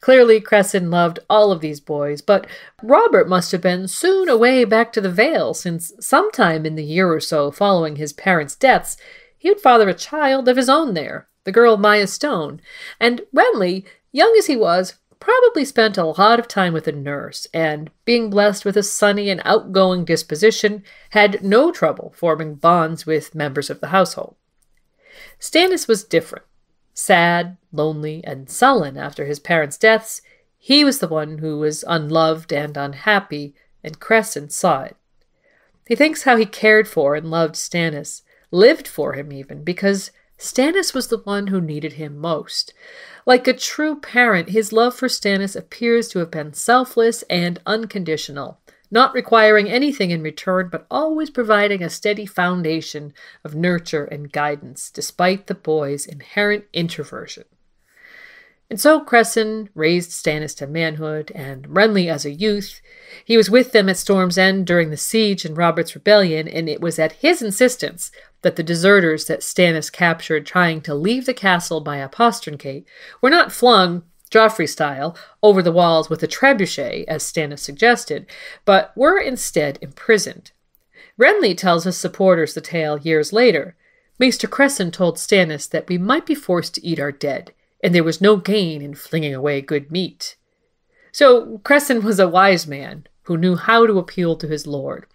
Clearly, Cressen loved all of these boys, but Robert must have been soon away back to the Vale, since sometime in the year or so following his parents' deaths, he would father a child of his own there, the girl Maya Stone, and Renly, young as he was, probably spent a lot of time with a nurse, and, being blessed with a sunny and outgoing disposition, had no trouble forming bonds with members of the household. Stannis was different. Sad, lonely, and sullen after his parents' deaths, he was the one who was unloved and unhappy, and Crescent saw it. He thinks how he cared for and loved Stannis, lived for him even, because Stannis was the one who needed him most. Like a true parent, his love for Stannis appears to have been selfless and unconditional, not requiring anything in return, but always providing a steady foundation of nurture and guidance, despite the boy's inherent introversion. And so Cressen raised Stannis to manhood, and Renly as a youth. He was with them at Storm's End during the siege and Robert's Rebellion, and it was at his insistence that the deserters that Stannis captured trying to leave the castle by a postern were not flung, Joffrey style, over the walls with a trebuchet, as Stannis suggested, but were instead imprisoned. Renly tells his supporters the tale years later. Maester Cressen told Stannis that we might be forced to eat our dead, and there was no gain in flinging away good meat. So Cressen was a wise man who knew how to appeal to his lord.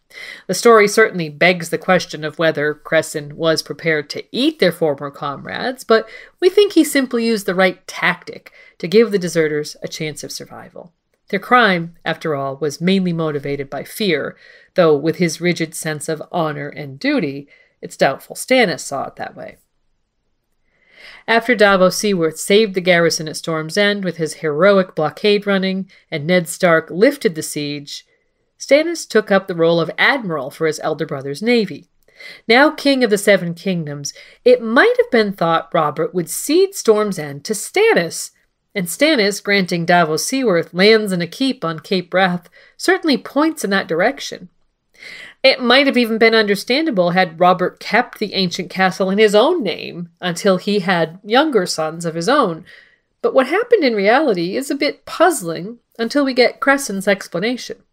The story certainly begs the question of whether Cressen was prepared to eat their former comrades, but we think he simply used the right tactic to give the deserters a chance of survival. Their crime, after all, was mainly motivated by fear, though with his rigid sense of honor and duty, it's doubtful Stannis saw it that way. After Davos Seaworth saved the garrison at Storm's End with his heroic blockade running, and Ned Stark lifted the siege, Stannis took up the role of admiral for his elder brother's navy. Now king of the Seven Kingdoms, it might have been thought Robert would cede Storm's End to Stannis, and Stannis granting Davos Seaworth lands and a keep on Cape Wrath certainly points in that direction. It might have even been understandable had Robert kept the ancient castle in his own name until he had younger sons of his own, but what happened in reality is a bit puzzling until we get Cressen's explanation.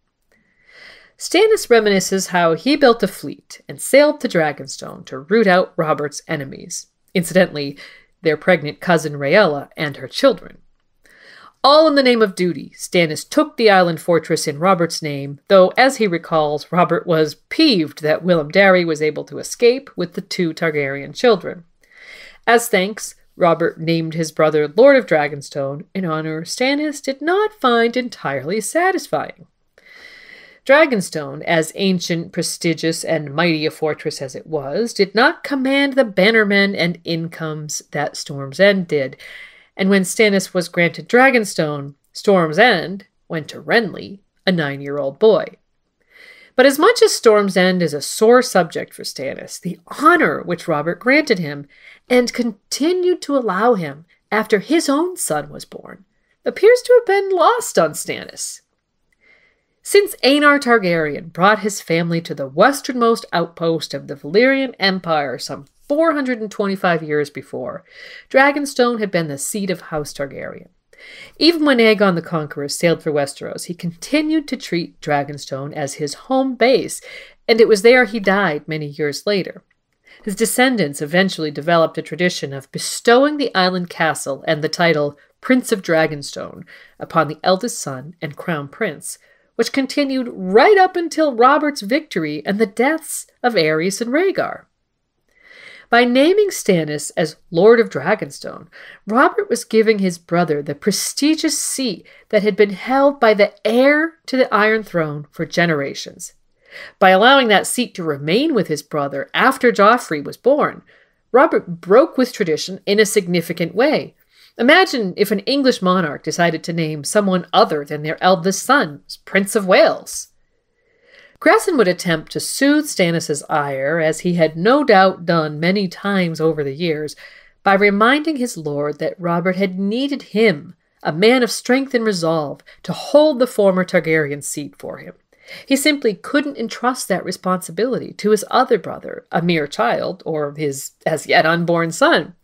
Stannis reminisces how he built a fleet and sailed to Dragonstone to root out Robert's enemies, incidentally, their pregnant cousin Rhaella and her children. All in the name of duty, Stannis took the island fortress in Robert's name, though, as he recalls, Robert was peeved that Willem Darry was able to escape with the 2 Targaryen children. As thanks, Robert named his brother Lord of Dragonstone, an honor Stannis did not find entirely satisfying. Dragonstone, as ancient, prestigious, and mighty a fortress as it was, did not command the bannermen and incomes that Storm's End did, and when Stannis was granted Dragonstone, Storm's End went to Renly, a 9-year-old boy. But as much as Storm's End is a sore subject for Stannis, the honor which Robert granted him, and continued to allow him after his own son was born, appears to have been lost on Stannis. Since Aenar Targaryen brought his family to the westernmost outpost of the Valyrian Empire some 425 years before, Dragonstone had been the seat of House Targaryen. Even when Aegon the Conqueror sailed for Westeros, he continued to treat Dragonstone as his home base, and it was there he died many years later. His descendants eventually developed a tradition of bestowing the island castle and the title Prince of Dragonstone upon the eldest son and crown prince, which continued right up until Robert's victory and the deaths of Aerys and Rhaegar. By naming Stannis as Lord of Dragonstone, Robert was giving his brother the prestigious seat that had been held by the heir to the Iron Throne for generations. By allowing that seat to remain with his brother after Joffrey was born, Robert broke with tradition in a significant way. Imagine if an English monarch decided to name someone other than their eldest son Prince of Wales. Cressen would attempt to soothe Stannis' ire, as he had no doubt done many times over the years, by reminding his lord that Robert had needed him, a man of strength and resolve, to hold the former Targaryen seat for him. He simply couldn't entrust that responsibility to his other brother, a mere child, or his as-yet unborn son.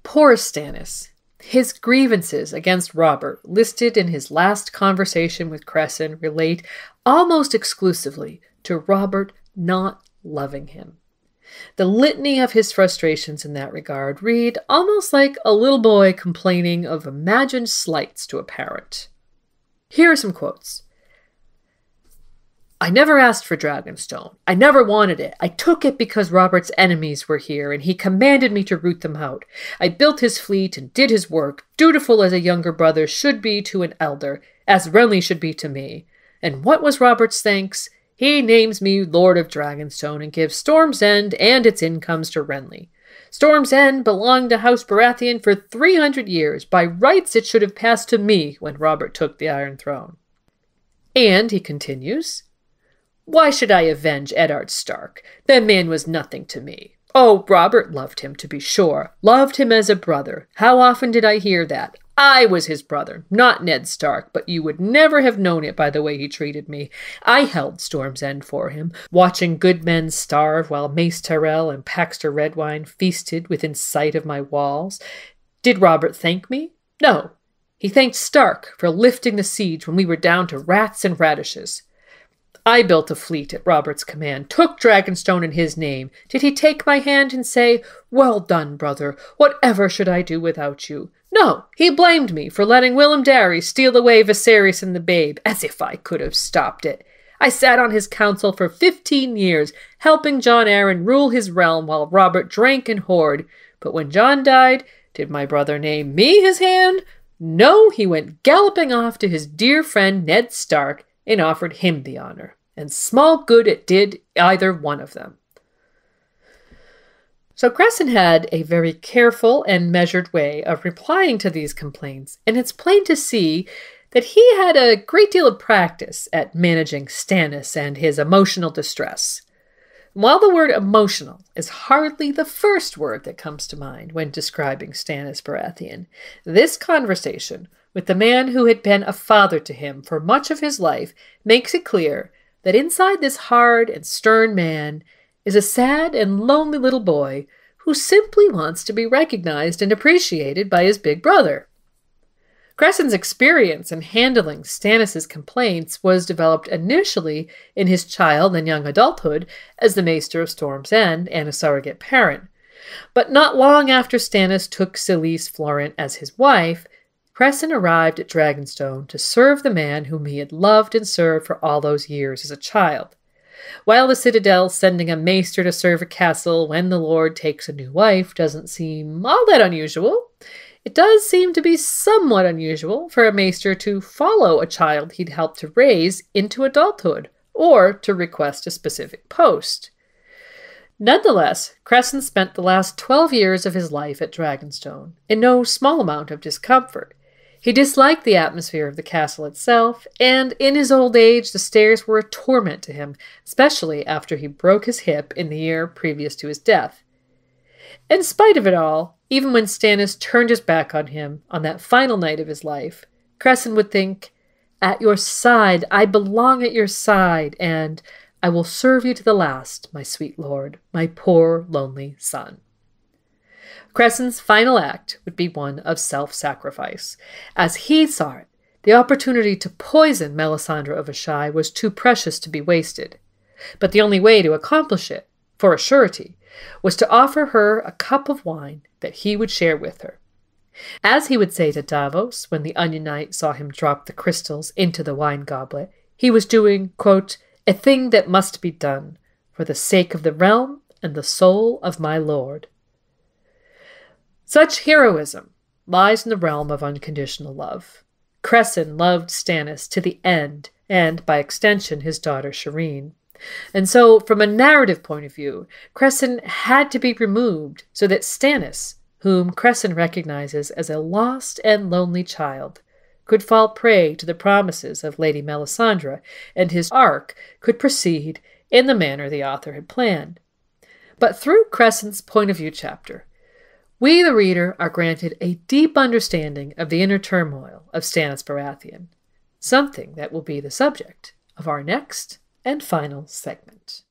Poor Stannis. His grievances against Robert, listed in his last conversation with Cressen, relate almost exclusively to Robert not loving him. The litany of his frustrations in that regard read almost like a little boy complaining of imagined slights to a parent. Here are some quotes. "I never asked for Dragonstone. I never wanted it. I took it because Robert's enemies were here, and he commanded me to root them out. I built his fleet and did his work, dutiful as a younger brother should be to an elder, as Renly should be to me. And what was Robert's thanks? He names me Lord of Dragonstone and gives Storm's End and its incomes to Renly. Storm's End belonged to House Baratheon for 300 years. By rights it should have passed to me when Robert took the Iron Throne." And he continues, "Why should I avenge Eddard Stark? That man was nothing to me. Oh, Robert loved him, to be sure. Loved him as a brother. How often did I hear that? I was his brother, not Ned Stark, but you would never have known it by the way he treated me. I held Storm's End for him, watching good men starve while Mace Tyrell and Paxter Redwine feasted within sight of my walls. Did Robert thank me? No. He thanked Stark for lifting the siege when we were down to rats and radishes. I built a fleet at Robert's command, took Dragonstone in his name. Did he take my hand and say, 'Well done, brother, whatever should I do without you?' No, he blamed me for letting Willem Darry steal away Viserys and the babe, as if I could have stopped it. I sat on his council for 15 years, helping Jon Arryn rule his realm while Robert drank and whored. But when Jon died, did my brother name me his hand? No, he went galloping off to his dear friend Ned Stark and offered him the honor, and small good it did either one of them." So Cressen had a very careful and measured way of replying to these complaints, and it's plain to see that he had a great deal of practice at managing Stannis and his emotional distress. While the word emotional is hardly the first word that comes to mind when describing Stannis Baratheon, this conversation with the man who had been a father to him for much of his life makes it clear that inside this hard and stern man is a sad and lonely little boy who simply wants to be recognized and appreciated by his big brother. Cressen's experience in handling Stannis' complaints was developed initially in his child and young adulthood as the Maester of Storm's End and a surrogate parent. But not long after Stannis took Selyse Florent as his wife, Cressen arrived at Dragonstone to serve the man whom he had loved and served for all those years as a child. While the Citadel sending a maester to serve a castle when the lord takes a new wife doesn't seem all that unusual, it does seem to be somewhat unusual for a maester to follow a child he'd helped to raise into adulthood, or to request a specific post. Nonetheless, Cressen spent the last 12 years of his life at Dragonstone in no small amount of discomfort. He disliked the atmosphere of the castle itself, and in his old age the stairs were a torment to him, especially after he broke his hip in the year previous to his death. In spite of it all, even when Stannis turned his back on him on that final night of his life, Cressen would think, "At your side, I belong at your side, and I will serve you to the last, my sweet lord, my poor lonely son." Cressen's final act would be one of self-sacrifice. As he saw it, the opportunity to poison Melisandre of Asshai was too precious to be wasted. But the only way to accomplish it, for a surety, was to offer her a cup of wine that he would share with her. As he would say to Davos when the Onion Knight saw him drop the crystals into the wine goblet, he was doing, quote, "a thing that must be done, for the sake of the realm and the soul of my lord." Such heroism lies in the realm of unconditional love. Cressen loved Stannis to the end, and, by extension, his daughter Shireen. And so, from a narrative point of view, Cressen had to be removed so that Stannis, whom Cressen recognizes as a lost and lonely child, could fall prey to the promises of Lady Melisandre, and his arc could proceed in the manner the author had planned. But through Cressen's point of view chapter, we, the reader, are granted a deep understanding of the inner turmoil of Stannis Baratheon, something that will be the subject of our next and final segment.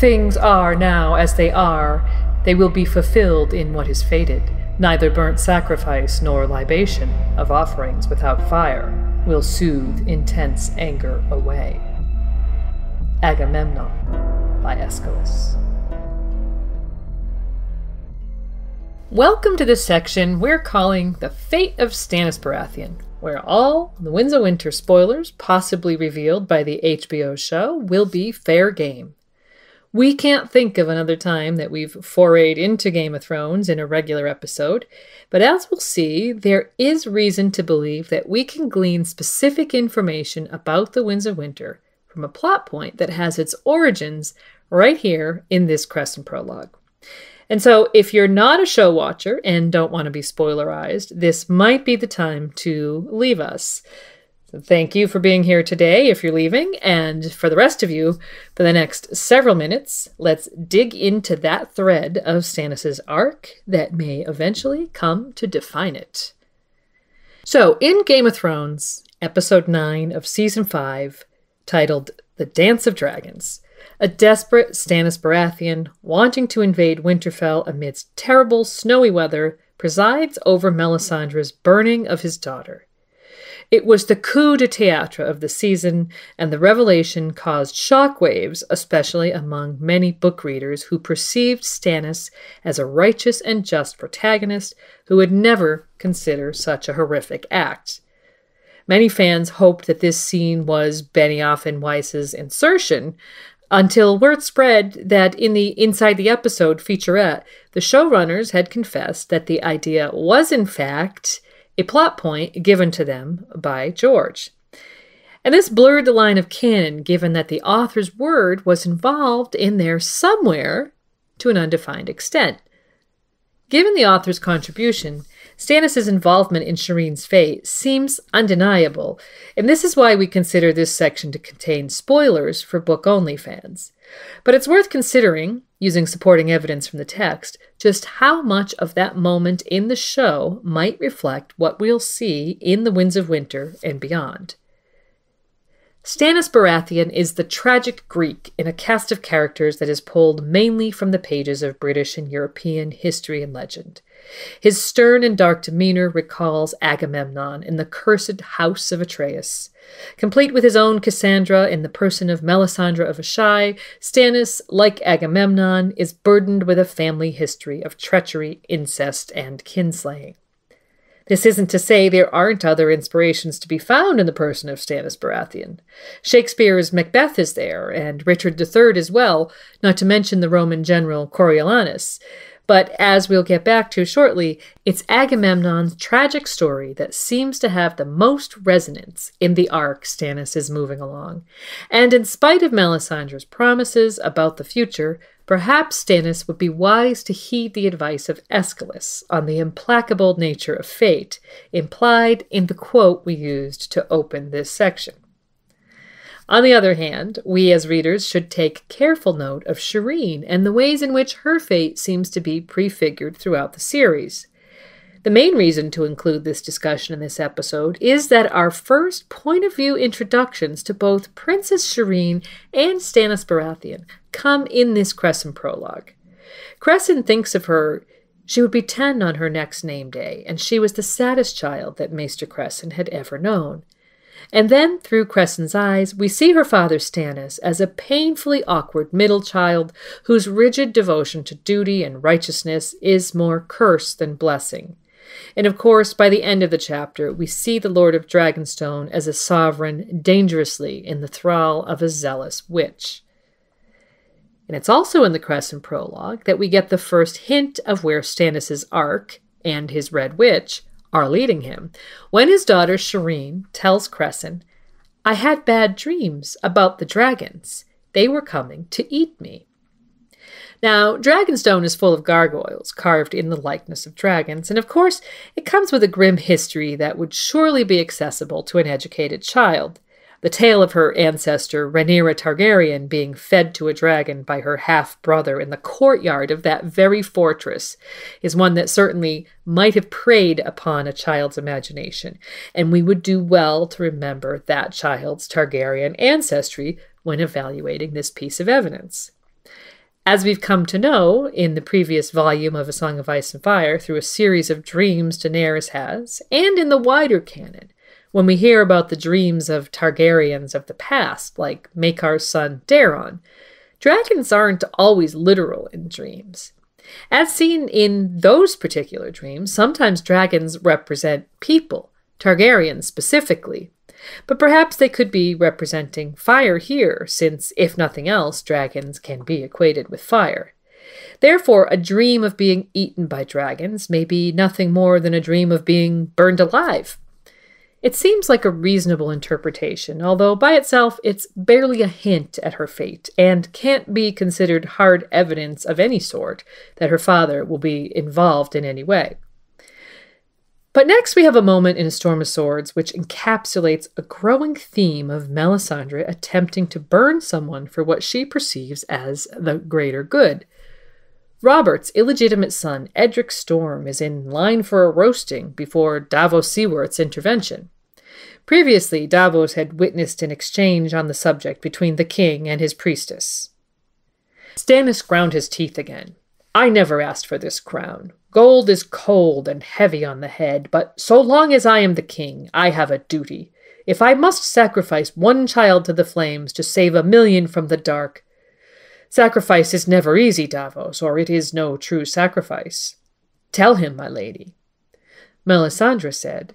Things are now as they are. They will be fulfilled in what is fated. Neither burnt sacrifice nor libation of offerings without fire will soothe intense anger away. Agamemnon by Aeschylus. Welcome to this section we're calling The Fate of Stannis Baratheon, where all the Winds of Winter spoilers possibly revealed by the HBO show will be fair game. We can't think of another time that we've forayed into Game of Thrones in a regular episode, but as we'll see, there is reason to believe that we can glean specific information about the Winds of Winter from a plot point that has its origins right here in this Crescent prologue. And so if you're not a show watcher and don't want to be spoilerized, this might be the time to leave us. So thank you for being here today if you're leaving, and for the rest of you, for the next several minutes, let's dig into that thread of Stannis' arc that may eventually come to define it. So in Game of Thrones, episode 9 of season 5, titled The Dance of Dragons, a desperate Stannis Baratheon, wanting to invade Winterfell amidst terrible snowy weather, presides over Melisandre's burning of his daughter. It was the coup de théâtre of the season, and the revelation caused shockwaves, especially among many book readers who perceived Stannis as a righteous and just protagonist who would never consider such a horrific act. Many fans hoped that this scene was Benioff and Weiss's insertion, until word spread that in the Inside the Episode featurette, the showrunners had confessed that the idea was in fact a plot point given to them by George. And this blurred the line of canon, given that the author's word was involved in there somewhere to an undefined extent. Given the author's contribution, Stannis' involvement in Shireen's fate seems undeniable, and this is why we consider this section to contain spoilers for book-only fans. But it's worth considering, using supporting evidence from the text, just how much of that moment in the show might reflect what we'll see in the Winds of Winter and beyond. Stannis Baratheon is the tragic Greek in a cast of characters that is pulled mainly from the pages of British and European history and legend. His stern and dark demeanor recalls Agamemnon in the cursed house of Atreus. Complete with his own Cassandra in the person of Melisandre of Asshai, Stannis, like Agamemnon, is burdened with a family history of treachery, incest, and kinslaying. This isn't to say there aren't other inspirations to be found in the person of Stannis Baratheon. Shakespeare's Macbeth is there, and Richard III as well, not to mention the Roman general Coriolanus. But as we'll get back to shortly, it's Agamemnon's tragic story that seems to have the most resonance in the arc Stannis is moving along. And in spite of Melisandre's promises about the future, perhaps Stannis would be wise to heed the advice of Aeschylus on the implacable nature of fate, implied in the quote we used to open this section. On the other hand, we as readers should take careful note of Shireen and the ways in which her fate seems to be prefigured throughout the series. The main reason to include this discussion in this episode is that our first point-of-view introductions to both Princess Shireen and Stannis Baratheon come in this Crescent prologue. Cressen thinks of her, she would be 10 on her next name day, and she was the saddest child that Maester Cressen had ever known. And then, through Cressen's eyes, we see her father Stannis as a painfully awkward middle child whose rigid devotion to duty and righteousness is more curse than blessing. And of course, by the end of the chapter, we see the Lord of Dragonstone as a sovereign dangerously in the thrall of a zealous witch. And it's also in the Crescent prologue that we get the first hint of where Stannis' arc and his Red Witch are leading him, when his daughter Shireen tells Cressen, "I had bad dreams about the dragons. They were coming to eat me." Now, Dragonstone is full of gargoyles carved in the likeness of dragons, and of course, it comes with a grim history that would surely be accessible to an educated child. The tale of her ancestor Rhaenyra Targaryen being fed to a dragon by her half-brother in the courtyard of that very fortress is one that certainly might have preyed upon a child's imagination, and we would do well to remember that child's Targaryen ancestry when evaluating this piece of evidence. As we've come to know in the previous volume of A Song of Ice and Fire through a series of dreams Daenerys has, and in the wider canon, when we hear about the dreams of Targaryens of the past, like Maekar's son Daeron, dragons aren't always literal in dreams. As seen in those particular dreams, sometimes dragons represent people, Targaryens specifically, but perhaps they could be representing fire here, since, if nothing else, dragons can be equated with fire. Therefore, a dream of being eaten by dragons may be nothing more than a dream of being burned alive. It seems like a reasonable interpretation, although by itself it's barely a hint at her fate, and can't be considered hard evidence of any sort that her father will be involved in any way. But next we have a moment in A Storm of Swords which encapsulates a growing theme of Melisandre attempting to burn someone for what she perceives as the greater good. Robert's illegitimate son, Edric Storm, is in line for a roasting before Davos Seaworth's intervention. Previously, Davos had witnessed an exchange on the subject between the king and his priestess. Stannis ground his teeth again. I never asked for this crown. Gold is cold and heavy on the head, but so long as I am the king, I have a duty. If I must sacrifice one child to the flames to save 1,000,000 from the dark, sacrifice is never easy, Davos, or it is no true sacrifice. Tell him, my lady. Melisandre said,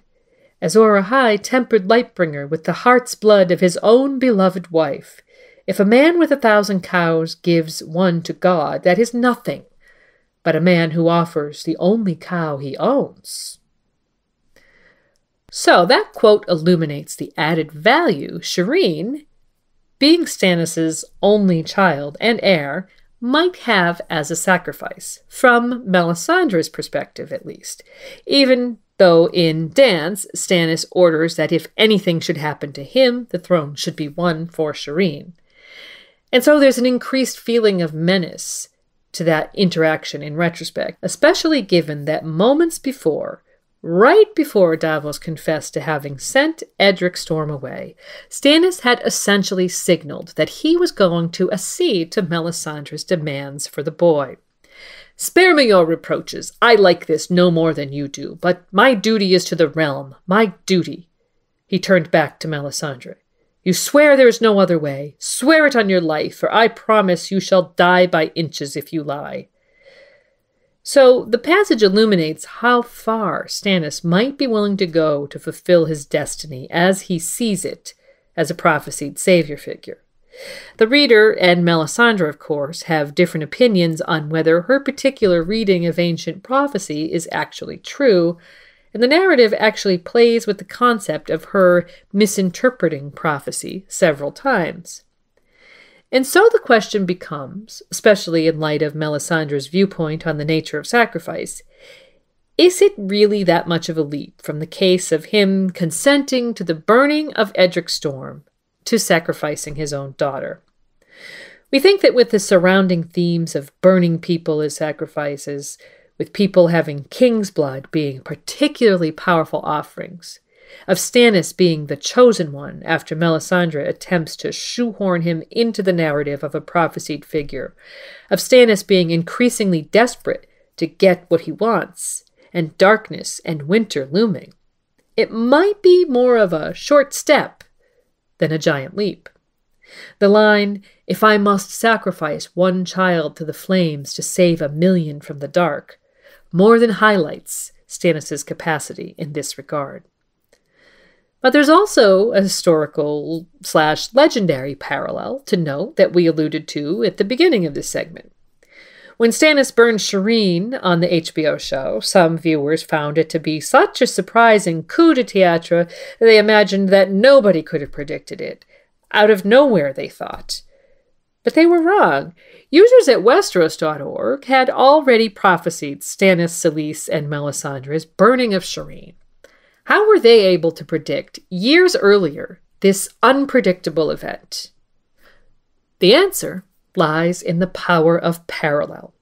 Azor Ahai tempered Lightbringer with the heart's blood of his own beloved wife. If a man with 1,000 cows gives one to God, that is nothing, but a man who offers the only cow he owns. So that quote illuminates the added value Shireen, being Stannis' only child and heir, might have as a sacrifice, from Melisandre's perspective at least, even though in Dance, Stannis orders that if anything should happen to him, the throne should be won for Shireen. And so there's an increased feeling of menace to that interaction in retrospect, especially given that moments before, right before Davos confessed to having sent Edric Storm away, Stannis had essentially signaled that he was going to accede to Melisandre's demands for the boy. Spare me your reproaches. I like this no more than you do, but my duty is to the realm, my duty. He turned back to Melisandre. You swear there is no other way. Swear it on your life, for I promise you shall die by inches if you lie. So the passage illuminates how far Stannis might be willing to go to fulfill his destiny as he sees it as a prophesied savior figure. The reader and Melisandre, of course, have different opinions on whether her particular reading of ancient prophecy is actually true, and the narrative actually plays with the concept of her misinterpreting prophecy several times. And so the question becomes, especially in light of Melisandre's viewpoint on the nature of sacrifice, is it really that much of a leap from the case of him consenting to the burning of Edric Storm to sacrificing his own daughter? We think that with the surrounding themes of burning people as sacrifices, with people having king's blood being particularly powerful offerings, of Stannis being the chosen one after Melisandre attempts to shoehorn him into the narrative of a prophesied figure, of Stannis being increasingly desperate to get what he wants, and darkness and winter looming, it might be more of a short step than a giant leap. The line, if I must sacrifice one child to the flames to save 1,000,000 from the dark, more than highlights Stannis' capacity in this regard. But there's also a historical/legendary parallel to note that we alluded to at the beginning of this segment. When Stannis burned Shireen on the HBO show, some viewers found it to be such a surprising coup de théâtre that they imagined that nobody could have predicted it. Out of nowhere, they thought. But they were wrong. Users at Westeros.org had already prophesied Stannis, Solis, and Melisandre's burning of Shireen. How were they able to predict, years earlier, this unpredictable event? The answer lies in the power of parallel.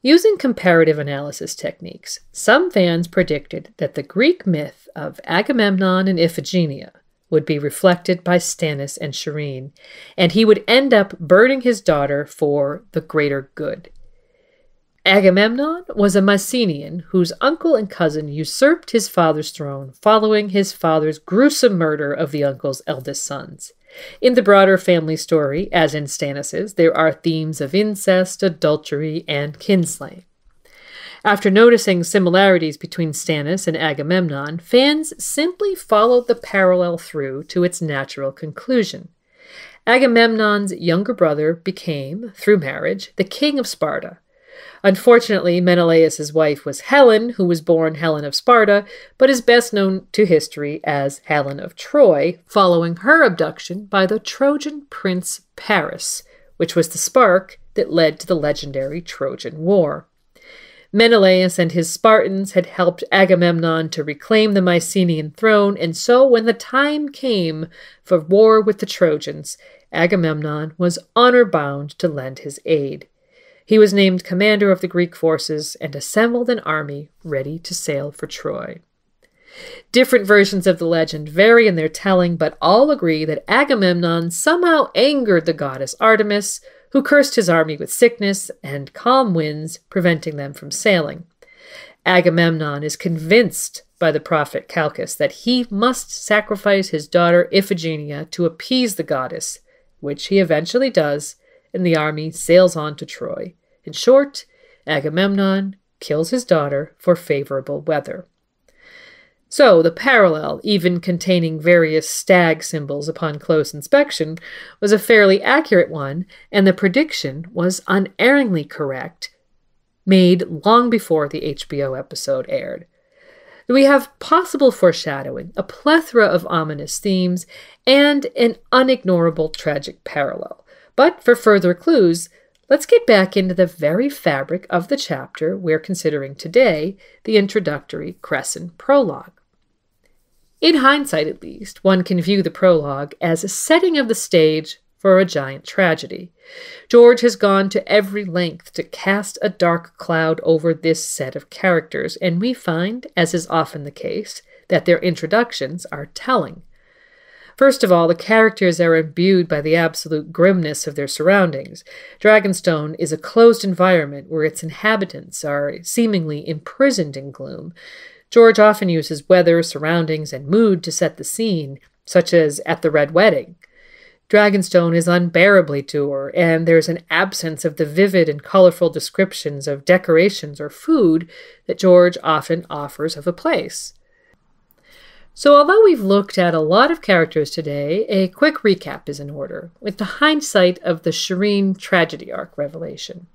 Using comparative analysis techniques, some fans predicted that the Greek myth of Agamemnon and Iphigenia would be reflected by Stannis and Shireen, and he would end up burning his daughter for the greater good. Agamemnon was a Mycenaean whose uncle and cousin usurped his father's throne following his father's gruesome murder of the uncle's eldest sons. In the broader family story, as in Stannis's, there are themes of incest, adultery, and kinslaying. After noticing similarities between Stannis and Agamemnon, fans simply followed the parallel through to its natural conclusion. Agamemnon's younger brother became, through marriage, the king of Sparta. Unfortunately, Menelaus's wife was Helen, who was born Helen of Sparta, but is best known to history as Helen of Troy, following her abduction by the Trojan prince Paris, which was the spark that led to the legendary Trojan War. Menelaus and his Spartans had helped Agamemnon to reclaim the Mycenaean throne, and so when the time came for war with the Trojans, Agamemnon was honor-bound to lend his aid. He was named commander of the Greek forces and assembled an army ready to sail for Troy. Different versions of the legend vary in their telling, but all agree that Agamemnon somehow angered the goddess Artemis, who cursed his army with sickness and calm winds, preventing them from sailing. Agamemnon is convinced by the prophet Calchas that he must sacrifice his daughter Iphigenia to appease the goddess, which he eventually does, and the army sails on to Troy. In short, Agamemnon kills his daughter for favorable weather. So the parallel, even containing various stag symbols upon close inspection, was a fairly accurate one, and the prediction was unerringly correct, made long before the HBO episode aired. We have possible foreshadowing, a plethora of ominous themes, and an unignorable tragic parallel. But for further clues, let's get back into the very fabric of the chapter we're considering today, the introductory Cressen prologue. In hindsight, at least, one can view the prologue as a setting of the stage for a giant tragedy. George has gone to every length to cast a dark cloud over this set of characters, and we find, as is often the case, that their introductions are telling. First of all, the characters are imbued by the absolute grimness of their surroundings. Dragonstone is a closed environment where its inhabitants are seemingly imprisoned in gloom. George often uses weather, surroundings, and mood to set the scene, such as at the Red Wedding. Dragonstone is unbearably dour, and there's an absence of the vivid and colorful descriptions of decorations or food that George often offers of a place. So although we've looked at a lot of characters today, a quick recap is in order, with the hindsight of the Shireen tragedy arc revelation.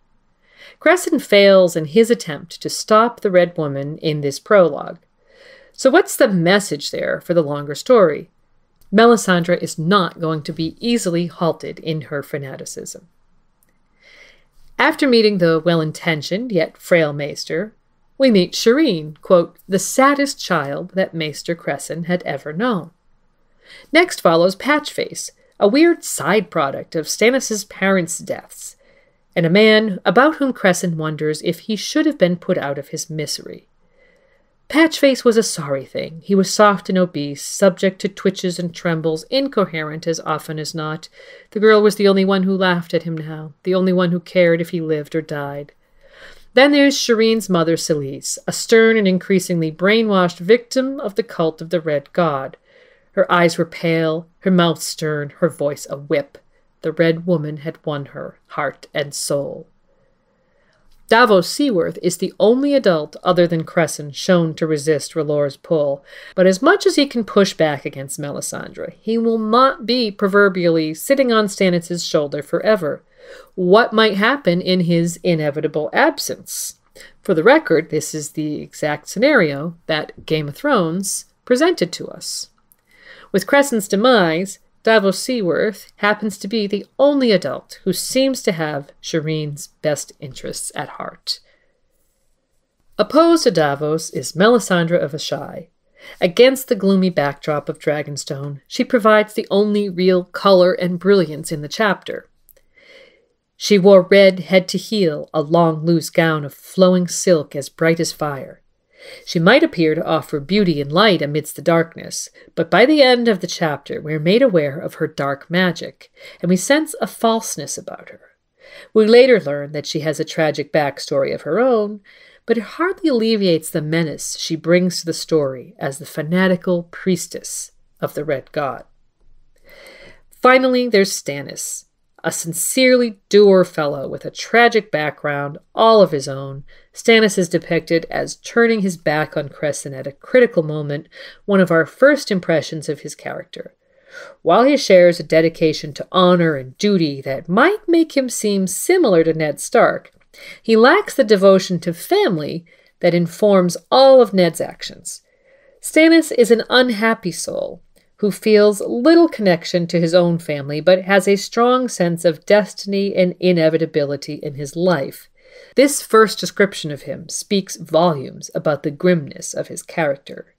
Cressen fails in his attempt to stop the Red Woman in this prologue. So what's the message there for the longer story? Melisandre is not going to be easily halted in her fanaticism. After meeting the well-intentioned yet frail Maester, we meet Shireen, quote, the saddest child that Maester Cressen had ever known. Next follows Patchface, a weird side product of Stannis' parents' deaths, and a man about whom Cressen wonders if he should have been put out of his misery. Patchface was a sorry thing. He was soft and obese, subject to twitches and trembles, incoherent as often as not. The girl was the only one who laughed at him now, the only one who cared if he lived or died. Then there's Shireen's mother, Solis, a stern and increasingly brainwashed victim of the cult of the Red God. Her eyes were pale, her mouth stern, her voice a whip. The Red Woman had won her heart and soul. Davos Seaworth is the only adult other than Cressen shown to resist R'hllor's pull, but as much as he can push back against Melisandre, he will not be proverbially sitting on Stannis' shoulder forever. What might happen in his inevitable absence? For the record, this is the exact scenario that Game of Thrones presented to us. With Cressen's demise, Davos Seaworth happens to be the only adult who seems to have Shireen's best interests at heart. Opposed to Davos is Melisandre of Asshai. Against the gloomy backdrop of Dragonstone, she provides the only real color and brilliance in the chapter. She wore red head to heel, a long loose gown of flowing silk as bright as fire. She might appear to offer beauty and light amidst the darkness, but by the end of the chapter we are made aware of her dark magic, and we sense a falseness about her. We later learn that she has a tragic backstory of her own, but it hardly alleviates the menace she brings to the story as the fanatical priestess of the Red God. Finally, there's Stannis, a sincerely dour fellow with a tragic background all of his own. Stannis is depicted as turning his back on Crescent at a critical moment, one of our first impressions of his character. While he shares a dedication to honor and duty that might make him seem similar to Ned Stark, he lacks the devotion to family that informs all of Ned's actions. Stannis is an unhappy soul who feels little connection to his own family, but has a strong sense of destiny and inevitability in his life. This first description of him speaks volumes about the grimness of his character.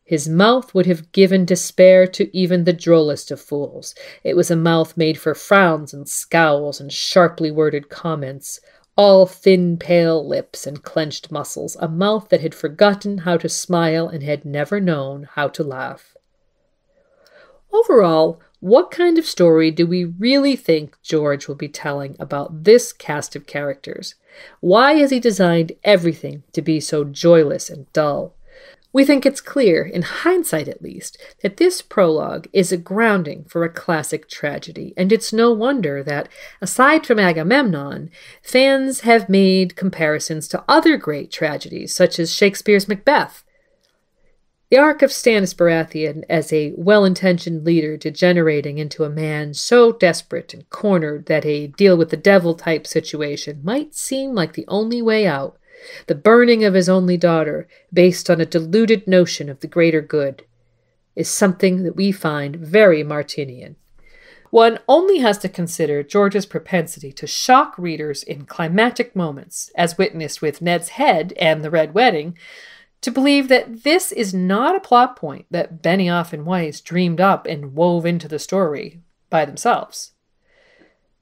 His mouth would have given despair to even the drollest of fools. It was a mouth made for frowns and scowls and sharply worded comments, all thin, pale lips and clenched muscles, a mouth that had forgotten how to smile and had never known how to laugh. Overall, what kind of story do we really think George will be telling about this cast of characters? Why has he designed everything to be so joyless and dull? We think it's clear, in hindsight at least, that this prologue is a grounding for a classic tragedy, and it's no wonder that, aside from Agamemnon, fans have made comparisons to other great tragedies, such as Shakespeare's Macbeth. The arc of Stannis Baratheon as a well-intentioned leader degenerating into a man so desperate and cornered that a deal-with-the-devil-type situation might seem like the only way out, the burning of his only daughter, based on a deluded notion of the greater good, is something that we find very Martinian. One only has to consider George's propensity to shock readers in climactic moments, as witnessed with Ned's head and the Red Wedding, to believe that this is not a plot point that Benioff and Weiss dreamed up and wove into the story by themselves.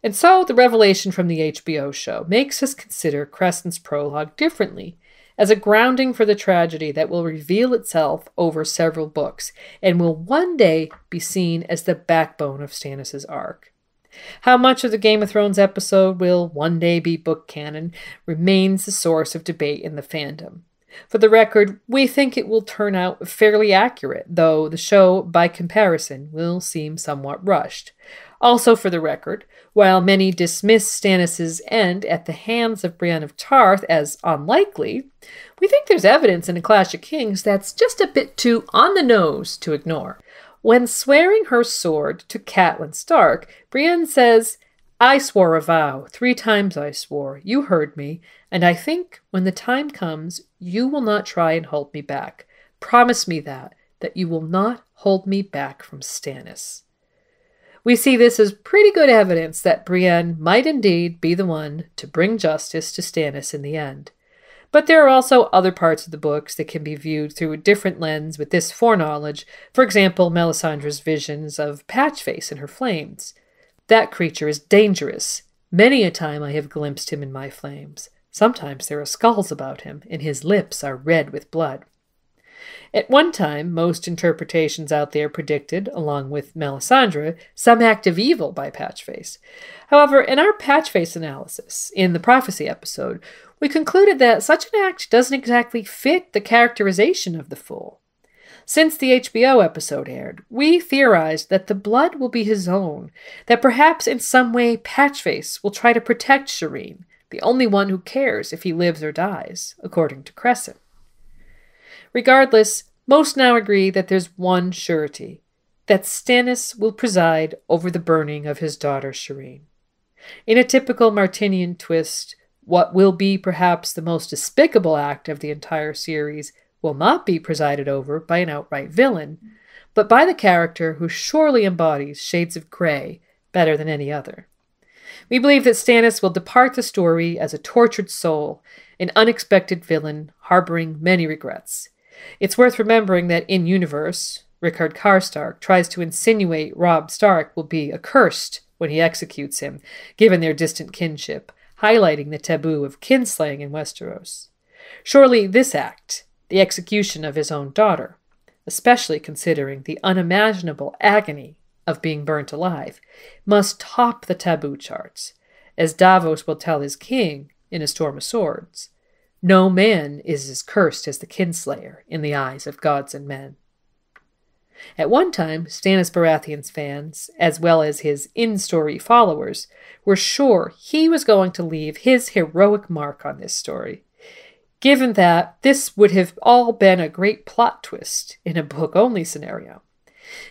And so the revelation from the HBO show makes us consider Crescent's prologue differently, as a grounding for the tragedy that will reveal itself over several books, and will one day be seen as the backbone of Stannis' arc. How much of the Game of Thrones episode will one day be book canon remains the source of debate in the fandom. For the record, we think it will turn out fairly accurate, though the show, by comparison, will seem somewhat rushed. Also for the record, while many dismiss Stannis' end at the hands of Brienne of Tarth as unlikely, we think there's evidence in A Clash of Kings that's just a bit too on the nose to ignore. When swearing her sword to Catelyn Stark, Brienne says, "I swore a vow, 3 times I swore, you heard me, and I think when the time comes, you will not try and hold me back. Promise me that you will not hold me back from Stannis." We see this as pretty good evidence that Brienne might indeed be the one to bring justice to Stannis in the end. But there are also other parts of the books that can be viewed through a different lens with this foreknowledge, for example, Melisandre's visions of Patchface and her flames. That creature is dangerous. Many a time I have glimpsed him in my flames. Sometimes there are skulls about him, and his lips are red with blood. At one time, most interpretations out there predicted, along with Melisandre, some act of evil by Patchface. However, in our Patchface analysis, in the Prophecy episode, we concluded that such an act doesn't exactly fit the characterization of the fool. Since the HBO episode aired, we theorized that the blood will be his own, that perhaps in some way Patchface will try to protect Shireen, the only one who cares if he lives or dies, according to Crescent. Regardless, most now agree that there's one surety, that Stannis will preside over the burning of his daughter Shireen. In a typical Martinian twist, what will be perhaps the most despicable act of the entire series will not be presided over by an outright villain, but by the character who surely embodies shades of grey better than any other. We believe that Stannis will depart the story as a tortured soul, an unexpected villain harboring many regrets. It's worth remembering that in universe, Rickard Karstark tries to insinuate Robb Stark will be accursed when he executes him, given their distant kinship, highlighting the taboo of kinslaying in Westeros. Surely this act, the execution of his own daughter, especially considering the unimaginable agony of being burnt alive, must top the taboo charts, as Davos will tell his king in A Storm of Swords. No man is as cursed as the kinslayer in the eyes of gods and men. At one time, Stannis Baratheon's fans, as well as his in-story followers, were sure he was going to leave his heroic mark on this story, given that this would have all been a great plot twist in a book-only scenario.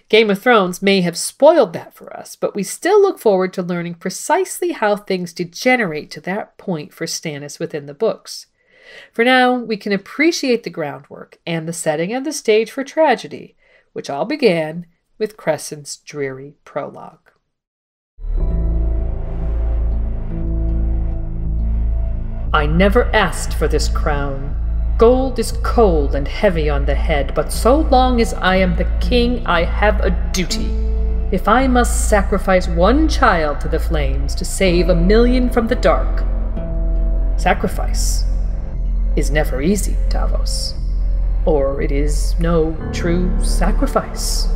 Game of Thrones may have spoiled that for us, but we still look forward to learning precisely how things degenerate to that point for Stannis within the books. For now, we can appreciate the groundwork and the setting of the stage for tragedy, which all began with Crescent's dreary prologue. I never asked for this crown. Gold is cold and heavy on the head, but so long as I am the king, I have a duty. If I must sacrifice one child to the flames to save 1,000,000 from the dark. Sacrifice is never easy, Davos. Or it is no true sacrifice.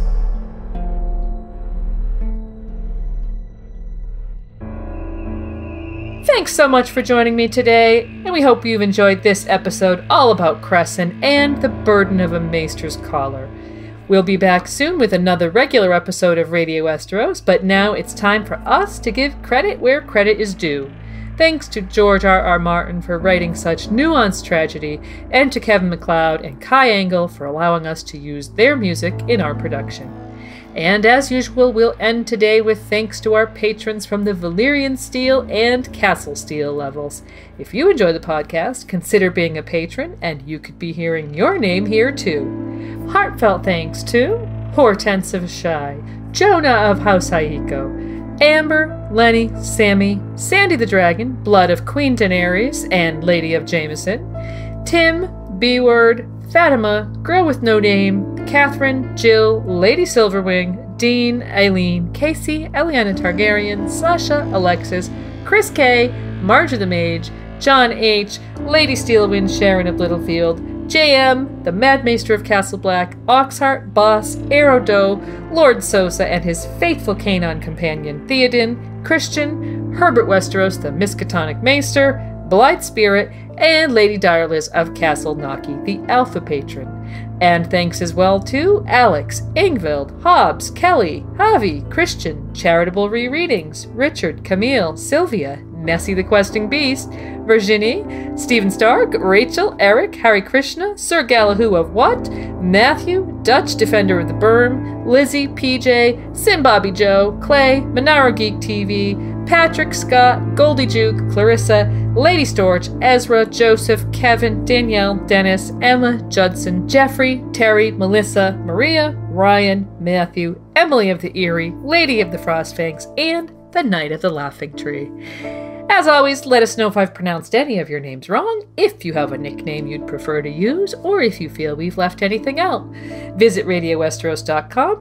Thanks so much for joining me today, and we hope you've enjoyed this episode all about Cressen and the burden of a maester's collar. We'll be back soon with another regular episode of Radio Westeros, but now it's time for us to give credit where credit is due. Thanks to George R.R. Martin for writing such nuanced tragedy, and to Kevin MacLeod and Kai Engel for allowing us to use their music in our production. And as usual, we'll end today with thanks to our patrons from the Valyrian Steel and Castle Steel levels. If you enjoy the podcast, consider being a patron, and you could be hearing your name here too. Heartfelt thanks to Hortense of Shai, Jonah of House Aiko, Amber, Lenny, Sammy, Sandy the Dragon, Blood of Queen Daenerys, and Lady of Jameson, Tim, B-Word, Fatima, Girl with No Name, Catherine, Jill, Lady Silverwing, Dean, Eileen, Casey, Eliana Targaryen, Sasha, Alexis, Chris K, Marge of the Mage, John H, Lady Steelwind, Sharon of Littlefield, JM, the Mad Maester of Castle Black, Oxheart, Boss, Aerodo, Lord Sosa and his faithful canine companion Theoden, Christian, Herbert Westeros, the Miskatonic Maester, Blithe Spirit, and Lady Direliz of Castle Naki, the Alpha Patron. And thanks as well to Alex, Ingvild, Hobbs, Kelly, Javi, Christian, Charitable Rereadings, Richard, Camille, Sylvia, Nessie the Questing Beast, Virginie, Stephen Stark, Rachel, Eric, Harry Krishna, Sir Galahoo of What, Matthew, Dutch Defender of the Berm, Lizzie, PJ, Simbobby Joe, Clay, Monaro Geek TV, Patrick, Scott, Goldie Juke, Clarissa, Lady Storch, Ezra, Joseph, Kevin, Danielle, Dennis, Emma, Judson, Jeffrey, Terry, Melissa, Maria, Ryan, Matthew, Emily of the Eyrie, Lady of the Frostfangs, and the Knight of the Laughing Tree. As always, let us know if I've pronounced any of your names wrong, if you have a nickname you'd prefer to use, or if you feel we've left anything out. Visit RadioWesteros.com